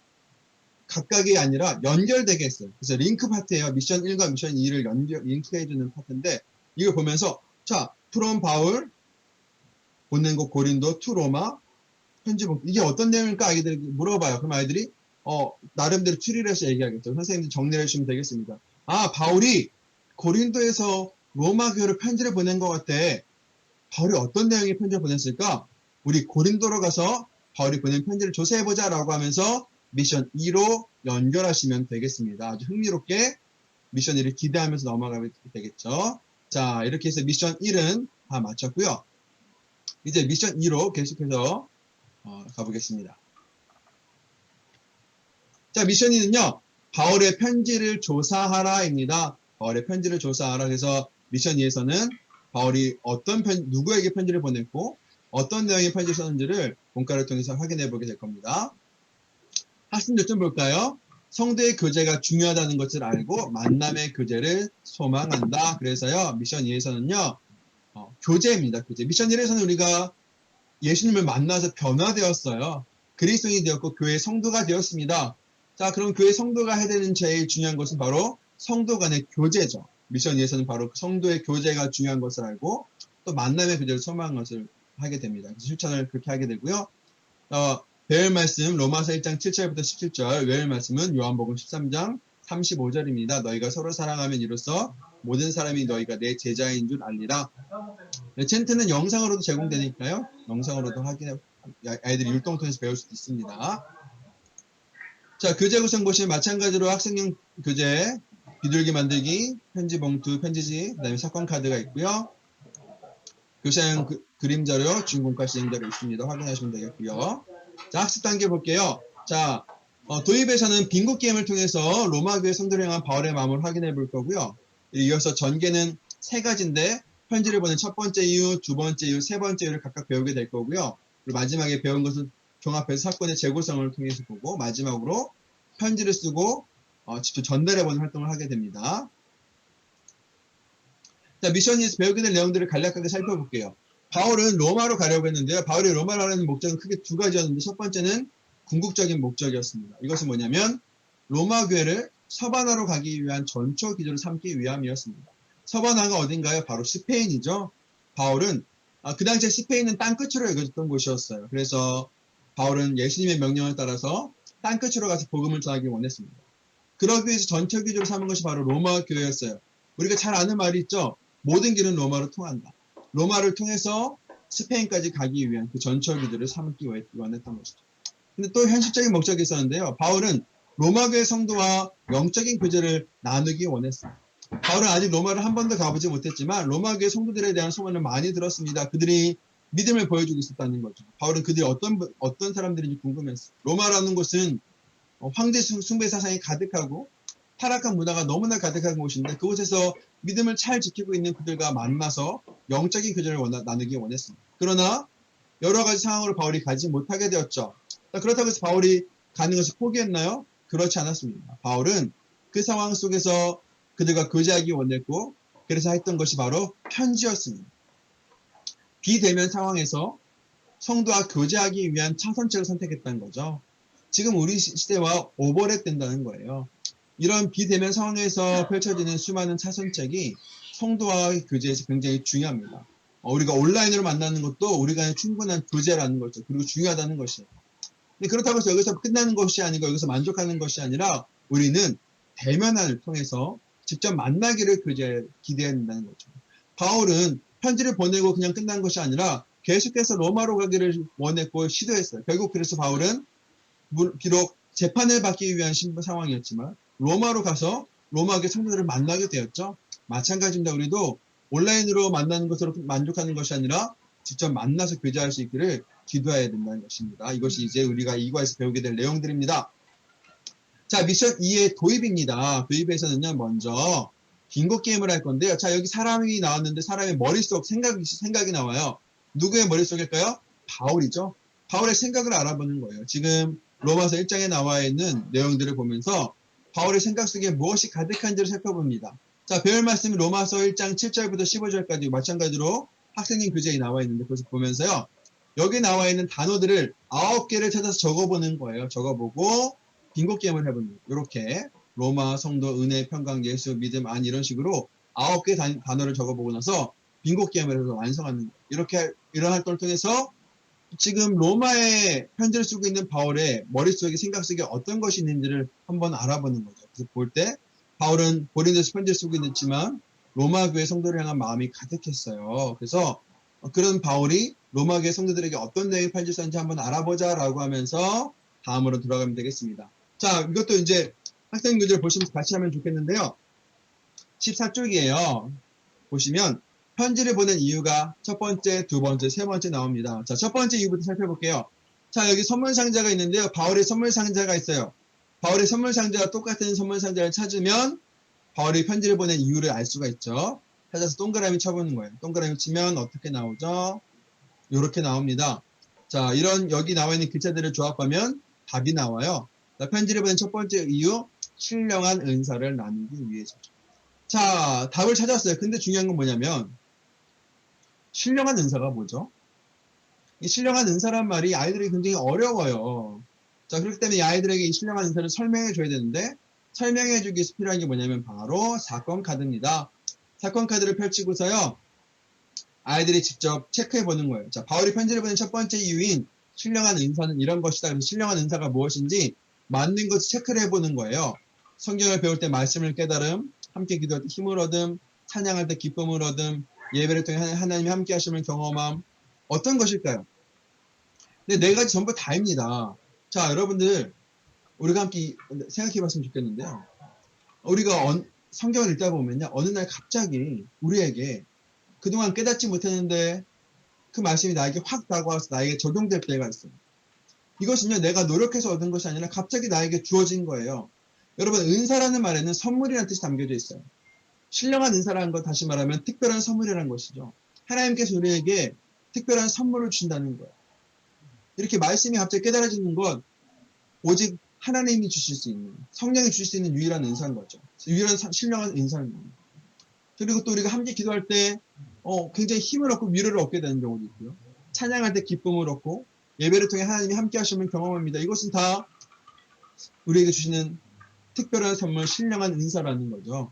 각각이 아니라 연결되게 했어요. 그래서 링크 파트예요. 미션 1과 미션 2를 링크해주는 파트인데, 이걸 보면서, 자, 프롬 바울, 보낸 곳 고린도, 투 로마, 편지봉, 이게 어떤 내용일까 아이들이 물어봐요. 그럼 아이들이, 나름대로 추리를 해서 얘기하겠죠. 선생님들 정리를 해주시면 되겠습니다. 아, 바울이 고린도에서 로마 교회로 편지를 보낸 것 같아. 바울이 어떤 내용의 편지를 보냈을까? 우리 고린도로 가서 바울이 보낸 편지를 조사해보자 라고 하면서 미션 2로 연결하시면 되겠습니다. 아주 흥미롭게 미션 1을 기대하면서 넘어가면 되겠죠. 자, 이렇게 해서 미션 1은 다 마쳤고요. 이제 미션 2로 계속해서 가보겠습니다. 자, 미션 2는요. 바울의 편지를 조사하라입니다. 바울의 편지를 조사하라. 그래서 미션 2에서는 바울이 누구에게 편지를 보냈고 어떤 내용의 편지를 썼는지를 본과를 통해서 확인해 보게 될 겁니다. 학생들 좀 볼까요? 성도의 교제가 중요하다는 것을 알고 만남의 교제를 소망한다. 그래서요. 미션 2에서는요. 교제입니다. 교제. 미션 1에서는 우리가 예수님을 만나서 변화되었어요. 그리스도인이 되었고 교회의 성도가 되었습니다. 자, 그럼 교회 성도가 해야 되는 제일 중요한 것은 바로 성도 간의 교제죠. 미션 2에서는 바로 성도의 교제가 중요한 것을 알고 또 만남의 교제를 소망한 것을 하게 됩니다. 그래서 실천을 그렇게 하게 되고요. 배울 말씀 로마서 1장 7절부터 17절, 외울 말씀은 요한복음 13장 35절입니다. 너희가 서로 사랑하면 이로써 모든 사람이 너희가 내 제자인 줄 알리라. 챈트는 영상으로도 제공되니까요. 영상으로도 아이들이 율동 통해서 배울 수도 있습니다. 자, 교재 구성 보시면 마찬가지로 학생용 교재 비둘기 만들기, 편지 봉투, 편지지, 그다음에 사건 카드가 있고요. 교사용 그림 자료, 주인공과 진행 자료 있습니다. 확인하시면 되겠고요. 자, 학습 단계 볼게요. 자, 도입에서는 빙고 게임을 통해서 로마 교회 성도를 향한 바울의 마음을 확인해 볼 거고요. 이어서 전개는 세 가지인데 편지를 보낸 첫 번째 이유, 두 번째 이유, 세 번째 이유를 각각 배우게 될 거고요. 그리고 마지막에 배운 것은 종합해서 사건의 재구성을 통해서 보고 마지막으로 편지를 쓰고 직접 전달해보는 활동을 하게 됩니다. 자, 미션에서 배우게 될 내용들을 간략하게 살펴볼게요. 바울은 로마로 가려고 했는데요. 바울이 로마로 가려는 목적은 크게 두 가지였는데 첫 번째는 궁극적인 목적이었습니다. 이것은 뭐냐면 로마 교회를 서바나로 가기 위한 전초 기조를 삼기 위함이었습니다. 서바나가 어딘가요? 바로 스페인이죠. 바울은 그 당시에 스페인은 땅끝으로 여겨졌던 곳이었어요. 그래서 바울은 예수님의 명령을 따라서 땅끝으로 가서 복음을 전하기 원했습니다. 그러기 위해서 전초 기조를 삼은 것이 바로 로마 교회였어요. 우리가 잘 아는 말이 있죠. 모든 길은 로마로 통한다. 로마를 통해서 스페인까지 가기 위한 그 전초 기조를 삼기 원했던 것이죠. 근데 또 현실적인 목적이 있었는데요. 바울은 로마 교회 성도와 영적인 교제를 나누기 원했어요. 바울은 아직 로마를 한 번도 가보지 못했지만 로마 교회 성도들에 대한 소문을 많이 들었습니다. 그들이 믿음을 보여주고 있었다는 거죠. 바울은 그들이 어떤 사람들인지 궁금했어요. 로마라는 곳은 황제 숭배 사상이 가득하고 타락한 문화가 너무나 가득한 곳인데 그곳에서 믿음을 잘 지키고 있는 그들과 만나서 영적인 교제를 나누기 원했습니다. 그러나 여러 가지 상황으로 바울이 가지 못하게 되었죠. 그렇다고 해서 바울이 가는 것을 포기했나요? 그렇지 않았습니다. 바울은 그 상황 속에서 그들과 교제하기 원했고 그래서 했던 것이 바로 편지였습니다. 비대면 상황에서 성도와 교제하기 위한 차선책을 선택했다는 거죠. 지금 우리 시대와 오버랩 된다는 거예요. 이런 비대면 상황에서 펼쳐지는 수많은 차선책이 성도와의 교제에서 굉장히 중요합니다. 우리가 온라인으로 만나는 것도 우리가 충분한 교제라는 거죠. 그리고 중요하다는 것이에요. 근데 그렇다고 해서 여기서 끝나는 것이 아니고 여기서 만족하는 것이 아니라 우리는 대면을 통해서 직접 만나기를 기대해야 된다는 거죠. 바울은 편지를 보내고 그냥 끝난 것이 아니라 계속해서 로마로 가기를 원했고 시도했어요. 결국 그래서 바울은 비록 재판을 받기 위한 상황이었지만 로마로 가서 로마계 성도들을 만나게 되었죠. 마찬가지입니다. 우리도 온라인으로 만나는 것으로 만족하는 것이 아니라 직접 만나서 교제할 수 있기를 기도해야 된다는 것입니다. 이것이 이제 우리가 2과에서 배우게 될 내용들입니다. 자, 미션 2의 도입입니다. 도입에서는요, 먼저 빙고 게임을 할 건데요. 자, 여기 사람이 나왔는데 사람의 머릿속 생각이 나와요. 누구의 머릿속일까요? 바울이죠. 바울의 생각을 알아보는 거예요. 지금 로마서 1장에 나와 있는 내용들을 보면서 바울의 생각 속에 무엇이 가득한지를 살펴봅니다. 자, 배울 말씀이 로마서 1장 7절부터 15절까지 마찬가지로 학생님 교재에 나와 있는데 그것을 보면서요. 여기 나와 있는 단어들을 9개를 찾아서 적어보는 거예요. 적어보고 빙고 게임을 해보는 거예요. 이렇게 로마, 성도, 은혜, 평강, 예수, 믿음, 안 이런 식으로 9개 단어를 적어보고 나서 빙고 게임을 해서 완성하는 거예요. 이런 활동을 통해서 지금 로마에 편지를 쓰고 있는 바울의 머릿속에 생각 속에 어떤 것이 있는지를 한번 알아보는 거죠. 그래서 볼 때 바울은 고린도에서 편지를 쓰고 있지만 로마 교회 성도를 향한 마음이 가득했어요. 그래서 그런 바울이 로마 교회 성도들에게 어떤 내용의 편지를 썼는지 한번 알아보자라고 하면서 다음으로 돌아가면 되겠습니다. 자, 이것도 이제 학생 교재를 보시면서 같이 하면 좋겠는데요. 14쪽이에요. 보시면 편지를 보낸 이유가 첫 번째, 두 번째, 세 번째 나옵니다. 자, 첫 번째 이유부터 살펴볼게요. 자, 여기 선물 상자가 있는데요. 바울의 선물 상자가 있어요. 바울의 선물 상자와 똑같은 선물 상자를 찾으면 바울이 편지를 보낸 이유를 알 수가 있죠. 찾아서 동그라미 쳐보는 거예요. 동그라미 치면 어떻게 나오죠? 이렇게 나옵니다. 자, 여기 나와 있는 글자들을 조합하면 답이 나와요. 자, 편지를 보낸 첫 번째 이유, 신령한 은사를 나누기 위해서죠. 자, 답을 찾았어요. 근데 중요한 건 뭐냐면 신령한 은사가 뭐죠? 이 신령한 은사란 말이 아이들이 굉장히 어려워요. 자, 그렇기 때문에 이 아이들에게 이 신령한 은사를 설명해 줘야 되는데 설명해 주기 위해서 필요한 게 뭐냐면 바로 사건 카드입니다. 사건 카드를 펼치고서요. 아이들이 직접 체크해 보는 거예요. 자, 바울이 편지를 보낸 첫 번째 이유인 신령한 은사는 이런 것이다. 그래서 신령한 은사가 무엇인지 맞는 것을 체크를 해보는 거예요. 성경을 배울 때 말씀을 깨달음, 함께 기도할 때 힘을 얻음, 찬양할 때 기쁨을 얻음, 예배를 통해 하나님이 함께 하심을 경험함. 어떤 것일까요? 근데 네 가지 전부 다입니다. 자, 여러분들 우리가 함께 생각해 봤으면 좋겠는데요. 우리가 성경을 읽다 보면요. 어느 날 갑자기 우리에게 그동안 깨닫지 못했는데 그 말씀이 나에게 확 다가와서 나에게 적용될 때가 있어요. 이것은요, 내가 노력해서 얻은 것이 아니라 갑자기 나에게 주어진 거예요. 여러분, 은사라는 말에는 선물이라는 뜻이 담겨져 있어요. 신령한 은사라는 건 다시 말하면 특별한 선물이라는 것이죠. 하나님께서 우리에게 특별한 선물을 주신다는 거예요. 이렇게 말씀이 갑자기 깨달아지는 건 오직 하나님이 주실 수 있는, 성령이 주실 수 있는 유일한 은사인 거죠. 유일한 신령한 은사인 겁니다. 그리고 또 우리가 함께 기도할 때 굉장히 힘을 얻고 위로를 얻게 되는 경우도 있고요. 찬양할 때 기쁨을 얻고 예배를 통해 하나님이 함께 하시면 경험합니다. 이것은 다 우리에게 주시는 특별한 선물, 신령한 은사라는 거죠.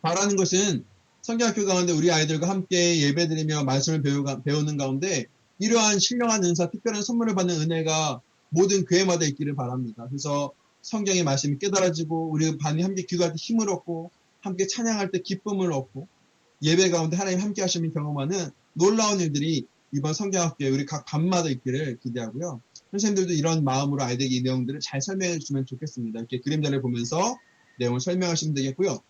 바라는 것은 성경학교 가운데 우리 아이들과 함께 예배드리며 말씀을 배우는 가운데 이러한 신령한 은사, 특별한 선물을 받는 은혜가 모든 교회마다 있기를 바랍니다. 그래서 성경의 말씀이 깨달아지고 우리 반이 함께 기도할 때 힘을 얻고 함께 찬양할 때 기쁨을 얻고 예배 가운데 하나님 함께 하시면 경험하는 놀라운 일들이 이번 성경학교에 우리 각 반마다 있기를 기대하고요. 선생님들도 이런 마음으로 아이들에게 이 내용들을 잘 설명해 주시면 좋겠습니다. 이렇게 그림자를 보면서 내용을 설명하시면 되겠고요.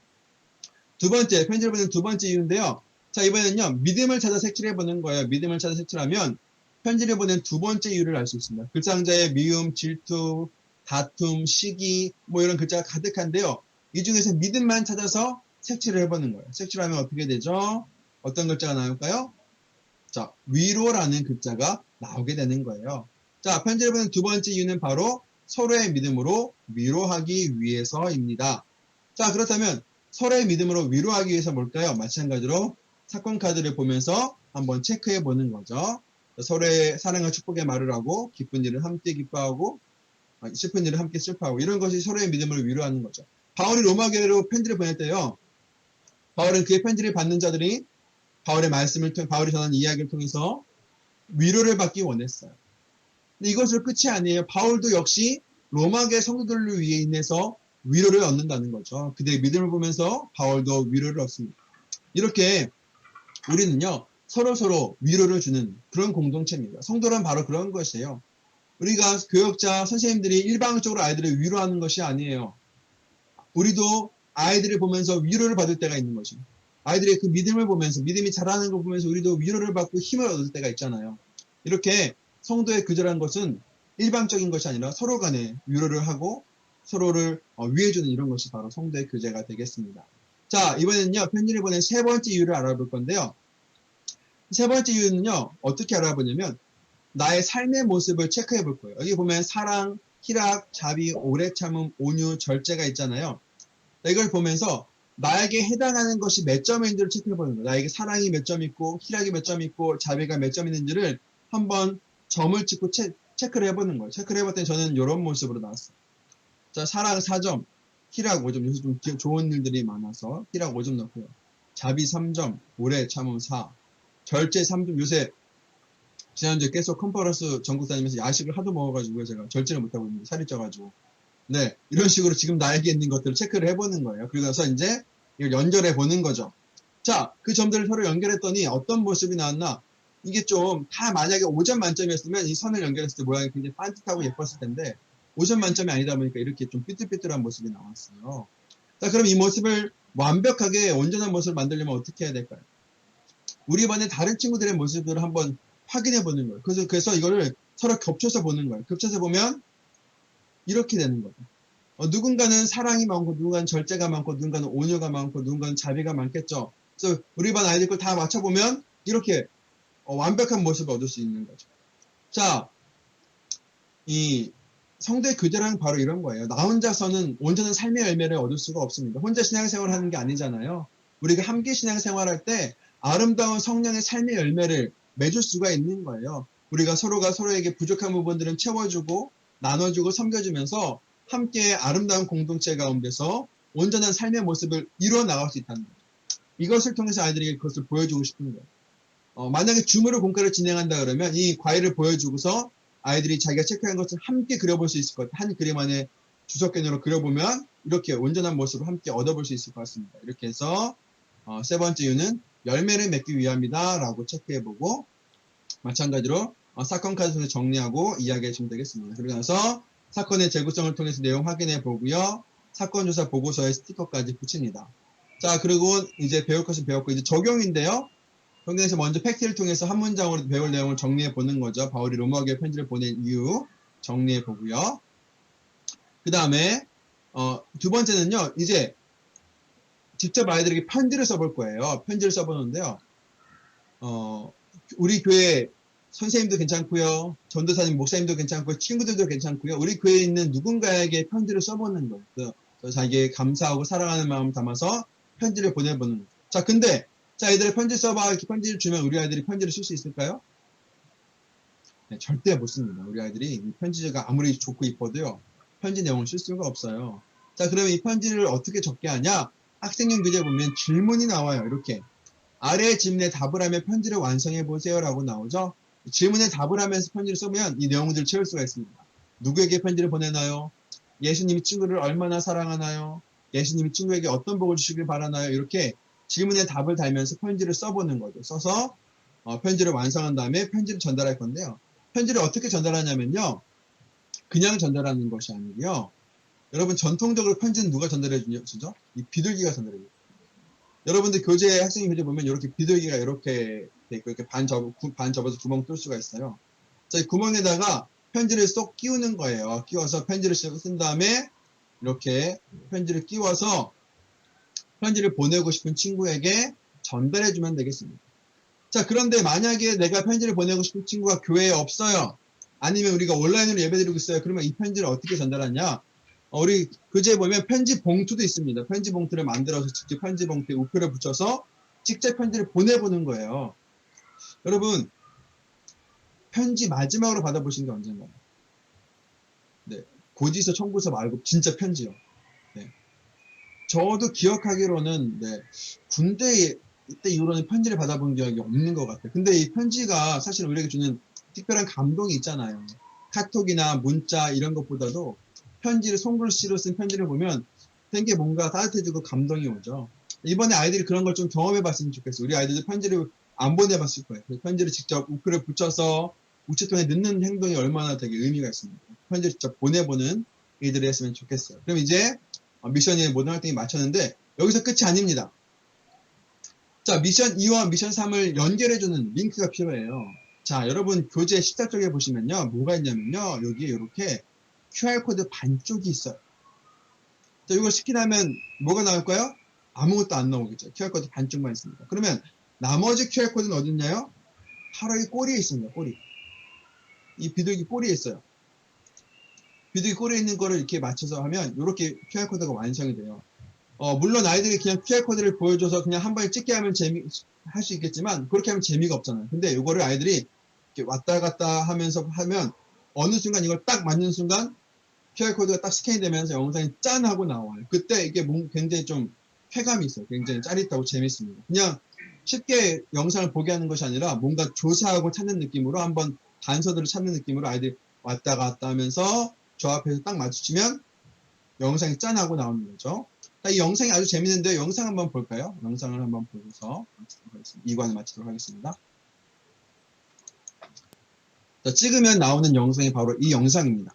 두 번째, 편지를 보는 두 번째 이유인데요. 자, 이번에는요, 믿음을 찾아 색칠해 보는 거예요. 믿음을 찾아 색칠하면 편지를 보낸 두 번째 이유를 알 수 있습니다. 글상자에 미움, 질투, 다툼, 시기, 뭐 이런 글자가 가득한데요. 이 중에서 믿음만 찾아서 색칠을 해보는 거예요. 색칠하면 어떻게 되죠? 어떤 글자가 나올까요? 자, 위로라는 글자가 나오게 되는 거예요. 자, 편지를 보낸 두 번째 이유는 바로 서로의 믿음으로 위로하기 위해서입니다. 자, 그렇다면 서로의 믿음으로 위로하기 위해서 뭘까요? 마찬가지로 사건 카드를 보면서 한번 체크해 보는 거죠. 서로의 사랑과 축복의 말을 하고 기쁜 일을 함께 기뻐하고 슬픈 일을 함께 슬퍼하고 이런 것이 서로의 믿음을 위로하는 거죠. 바울이 로마교회로 편지를 보낼 때요. 바울은 그의 편지를 받는 자들이 바울의 말씀을 통해 바울이 전하는 이야기를 통해서 위로를 받기 원했어요. 근데 이것으로 끝이 아니에요. 바울도 역시 로마교회 성도들을 위해 인해서 위로를 얻는다는 거죠. 그들의 믿음을 보면서 바울도 위로를 얻습니다. 이렇게 우리는요. 서로서로 위로를 주는 그런 공동체입니다. 성도란 바로 그런 것이에요. 우리가 교역자, 선생님들이 일방적으로 아이들을 위로하는 것이 아니에요. 우리도 아이들을 보면서 위로를 받을 때가 있는 거죠. 아이들의 그 믿음을 보면서, 믿음이 자라는 걸 보면서 우리도 위로를 받고 힘을 얻을 때가 있잖아요. 이렇게 성도의 교제라는 것은 일방적인 것이 아니라 서로 간에 위로를 하고 서로를 위해주는 이런 것이 바로 성도의 교제가 되겠습니다. 자, 이번에는요, 편지를 보낸 세 번째 이유를 알아볼 건데요. 세 번째 이유는요, 어떻게 알아보냐면, 나의 삶의 모습을 체크해 볼 거예요. 여기 보면 사랑, 희락, 자비, 오래 참음, 온유, 절제가 있잖아요. 이걸 보면서 나에게 해당하는 것이 몇 점인지를 체크해 보는 거예요. 나에게 사랑이 몇 점 있고, 희락이 몇 점 있고, 자비가 몇 점 있는지를 한번 점을 찍고 체크를 해보는 거예요. 체크를 해볼 때 저는 이런 모습으로 나왔어요. 자, 사랑 4점, 희락 5점. 요새 좀 좋은 일들이 많아서 희락 5점 넣고요. 자비 3점, 오래 참음 4, 절제 3점. 요새 지난주에 계속 컨퍼런스 전국 다니면서 야식을 하도 먹어가지고 제가 절제를 못하고 있는데 살이 쪄가지고. 네, 이런 식으로 지금 나에게 있는 것들을 체크를 해보는 거예요. 그리고 나서 이제 이걸 연결해 보는 거죠. 자, 그 점들을 서로 연결했더니 어떤 모습이 나왔나? 이게 좀 다 만약에 5점 만점이었으면 이 선을 연결했을 때 모양이 굉장히 반듯하고 예뻤을 텐데 5점 만점이 아니다 보니까 이렇게 좀 삐뚤삐뚤한 모습이 나왔어요. 자, 그럼 이 모습을 완벽하게 온전한 모습을 만들려면 어떻게 해야 될까요? 우리 반의 다른 친구들의 모습을 한번 확인해 보는 거예요. 그래서 이거를 서로 겹쳐서 보는 거예요. 겹쳐서 보면 이렇게 되는 거죠. 누군가는 사랑이 많고, 누군가는 절제가 많고, 누군가는 온유가 많고, 누군가는 자비가 많겠죠. 그래서 우리 반 아이들 걸 다 맞춰보면 이렇게 완벽한 모습을 얻을 수 있는 거죠. 자, 이 성도의 교제란 바로 이런 거예요. 나 혼자서는 온전한 삶의 열매를 얻을 수가 없습니다. 혼자 신앙생활을 하는 게 아니잖아요. 우리가 함께 신앙생활할 때 아름다운 성령의 삶의 열매를 맺을 수가 있는 거예요. 우리가 서로가 서로에게 부족한 부분들은 채워주고 나눠주고 섬겨주면서 함께 아름다운 공동체 가운데서 온전한 삶의 모습을 이루어 나갈 수 있다는 거예요. 이것을 통해서 아이들에게 그것을 보여주고 싶은 거예요. 만약에 줌으로 공과를 진행한다 그러면 이 과일을 보여주고서 아이들이 자기가 체크한 것을 함께 그려볼 수 있을 것 같아요. 한 그림 안에 주석견으로 그려보면 이렇게 온전한 모습을 함께 얻어볼 수 있을 것 같습니다. 이렇게 해서 세 번째 이유는 열매를 맺기 위함이다 라고 체크해보고 마찬가지로 사건 카드 통해서 정리하고 이야기해 주면 되겠습니다. 그리고 나서 사건의 재구성을 통해서 내용 확인해 보고요. 사건 조사 보고서에 스티커까지 붙입니다. 자, 그리고 이제 배울 것은 배웠고, 이제 적용인데요. 적용에서 먼저 팩트를 통해서 한 문장으로 배울 내용을 정리해 보는 거죠. 바울이 로마교회 편지를 보낸 이유 정리해 보고요. 그 다음에, 두 번째는요, 이제 직접 아이들에게 편지를 써볼 거예요. 편지를 써보는데요. 우리 교회 선생님도 괜찮고요. 전도사님, 목사님도 괜찮고요. 친구들도 괜찮고요. 우리 교회에 있는 누군가에게 편지를 써보는 거예요. 그래서 자기에게 감사하고 사랑하는 마음을 담아서 편지를 보내보는 거예요. 자, 근데 자, 애들 편지 써봐. 이렇게 편지를 주면 우리 아이들이 편지를 쓸 수 있을까요? 네, 절대 못 씁니다. 우리 아이들이 이 편지가 아무리 좋고 이뻐도요. 편지 내용을 쓸 수가 없어요. 자, 그러면 이 편지를 어떻게 적게 하냐? 학생용 교재 보면 질문이 나와요. 이렇게. 아래 질문에 답을 하며 편지를 완성해 보세요라고 나오죠. 질문에 답을 하면서 편지를 써면 이 내용들을 채울 수가 있습니다. 누구에게 편지를 보내나요? 예수님이 친구를 얼마나 사랑하나요? 예수님이 친구에게 어떤 복을 주시길 바라나요? 이렇게 질문에 답을 달면서 편지를 써보는 거죠. 써서 편지를 완성한 다음에 편지를 전달할 건데요. 편지를 어떻게 전달하냐면요. 그냥 전달하는 것이 아니고요. 여러분 전통적으로 편지는 누가 전달해 주죠? 이 비둘기가 전달해 줘요. 여러분들 교재 학생 교재 보면 이렇게 비둘기가 이렇게 반 접어서 구멍 뚫을 수가 있어요. 자, 이 구멍에다가 편지를 쏙 끼우는 거예요. 끼워서 편지를 쓴 다음에 이렇게 편지를 끼워서 편지를 보내고 싶은 친구에게 전달해 주면 되겠습니다. 자, 그런데 만약에 내가 편지를 보내고 싶은 친구가 교회에 없어요. 아니면 우리가 온라인으로 예배드리고 있어요. 그러면 이 편지를 어떻게 전달하냐? 우리 교재에 보면 편지 봉투도 있습니다. 편지 봉투를 만들어서 직접 편지 봉투에 우표를 붙여서 직접 편지를 보내보는 거예요. 여러분, 편지 마지막으로 받아보신 게 언젠가요? 네, 고지서, 청구서 말고 진짜 편지요. 네. 저도 기억하기로는 군대 이때 이후로는 편지를 받아본 기억이 없는 것 같아요. 근데 이 편지가 사실 우리에게 주는 특별한 감동이 있잖아요. 카톡이나 문자 이런 것보다도 편지를 손글씨로 쓴 편지를 보면 되게 뭔가 따뜻해지고 감동이 오죠. 이번에 아이들이 그런 걸 좀 경험해 봤으면 좋겠어요. 우리 아이들도 편지를 안 보내봤을 거예요. 편지를 직접 우표를 붙여서 우체통에 넣는 행동이 얼마나 되게 의미가 있습니까? 편지를 직접 보내보는 일들을 했으면 좋겠어요. 그럼 이제 미션의 모든 활동이 마쳤는데 여기서 끝이 아닙니다. 자, 미션 2와 미션 3을 연결해주는 링크가 필요해요. 자, 여러분 교재 14쪽에 보시면요. 뭐가 있냐면요. 여기에 이렇게 QR코드 반쪽이 있어요. 자, 이걸 스캔하면 뭐가 나올까요? 아무것도 안 나오겠죠. QR코드 반쪽만 있습니다. 그러면 나머지 QR코드는 어디 있나요? 바로 이 꼬리에 있습니다. 꼬리. 이 비둘기 꼬리에 있어요. 비둘기 꼬리에 있는 거를 이렇게 맞춰서 하면 이렇게 QR코드가 완성이 돼요. 물론 아이들이 그냥 QR코드를 보여줘서 그냥 한 번에 찍게 하면 할 수 있겠지만 그렇게 하면 재미가 없잖아요. 근데 이거를 아이들이 이렇게 왔다 갔다 하면서 하면 어느 순간 이걸 딱 맞는 순간 QR코드가 딱 스캔이 되면서 영상이 짠 하고 나와요. 그때 이게 굉장히 좀 쾌감이 있어요. 굉장히 짜릿하고 재밌습니다. 그냥 쉽게 영상을 보게 하는 것이 아니라 뭔가 조사하고 찾는 느낌으로 한번 단서들을 찾는 느낌으로 아이들이 왔다 갔다 하면서 저 앞에서 딱 마주치면 영상이 짠 하고 나오는 거죠. 이 영상이 아주 재밌는데 영상 한번 볼까요? 영상을 한번 보고서 이관을 마치도록 하겠습니다. 자, 찍으면 나오는 영상이 바로 이 영상입니다.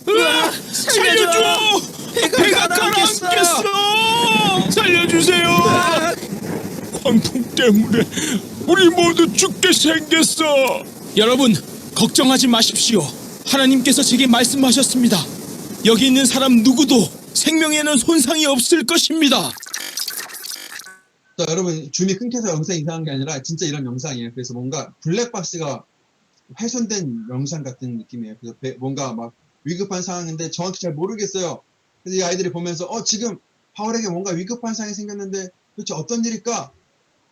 으아! 살려줘! 배가 가라앉겠어! 살려주세요! 광풍 때문에 우리 모두 죽게 생겼어! 여러분, 걱정하지 마십시오. 하나님께서 제게 말씀하셨습니다. 여기 있는 사람 누구도 생명에는 손상이 없을 것입니다. 자, 여러분 줌이 끊겨서 영상이 이상한 게 아니라 진짜 이런 영상이에요. 그래서 뭔가 블랙박스가 훼손된 영상 같은 느낌이에요. 그래서 뭔가 막 위급한 상황인데 정확히 잘 모르겠어요. 그래서 이 아이들이 보면서 지금 바울에게 뭔가 위급한 상황이 생겼는데 도대체 어떤 일일까?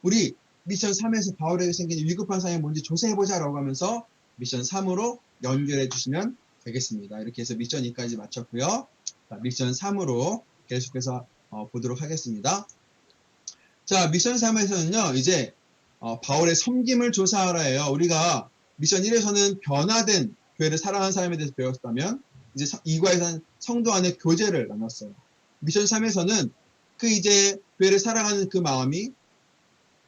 우리 미션 3에서 바울에게 생긴 위급한 상황이 뭔지 조사해보자 라고 하면서 미션 3으로 연결해 주시면 되겠습니다. 이렇게 해서 미션 2까지 마쳤고요. 자, 미션 3으로 계속해서 보도록 하겠습니다. 자, 미션 3에서는요, 이제 바울의 섬김을 조사하라예요. 우리가 미션 1에서는 변화된 교회를 사랑하는 사람에 대해서 배웠다면 이제 2과에서는 성도 안의 교제를 나눴어요. 미션 3에서는 그 이제 교회를 사랑하는 그 마음이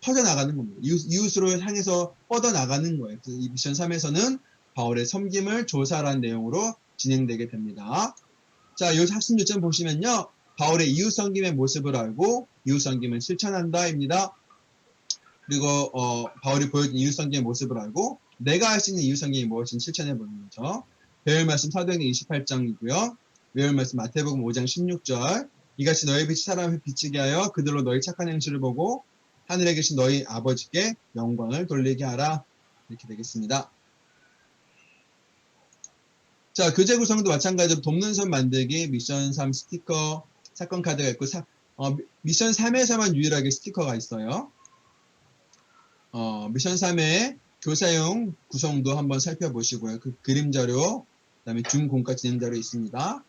퍼져나가는 겁니다. 이웃으로 향해서 뻗어나가는 거예요. 그래서 이 미션 3에서는 바울의 섬김을 조사라는 내용으로 진행되게 됩니다. 자, 여기 학습 요점 보시면요. 바울의 이웃섬김의 모습을 알고 이웃섬김을 실천한다입니다. 그리고 바울이 보여준 이웃섬김의 모습을 알고 내가 할 수 있는 이웃섬김이 무엇인지 실천해보는 거죠. 배울 말씀 사도행전 28장이고요. 외울 말씀 마태복음 5장 16절 이같이 너희 빛이 사람을 비치게 하여 그들로 너희 착한 행실을 보고 하늘에 계신 너희 아버지께 영광을 돌리게 하라. 이렇게 되겠습니다. 자, 교재 구성도 마찬가지로 돕는 선 만들기, 미션 3 스티커, 사건 카드가 있고 미션 3에서만 유일하게 스티커가 있어요. 미션 3의 교사용 구성도 한번 살펴보시고요. 그 그림 자료, 그다음에 준공과 진행 자료 있습니다.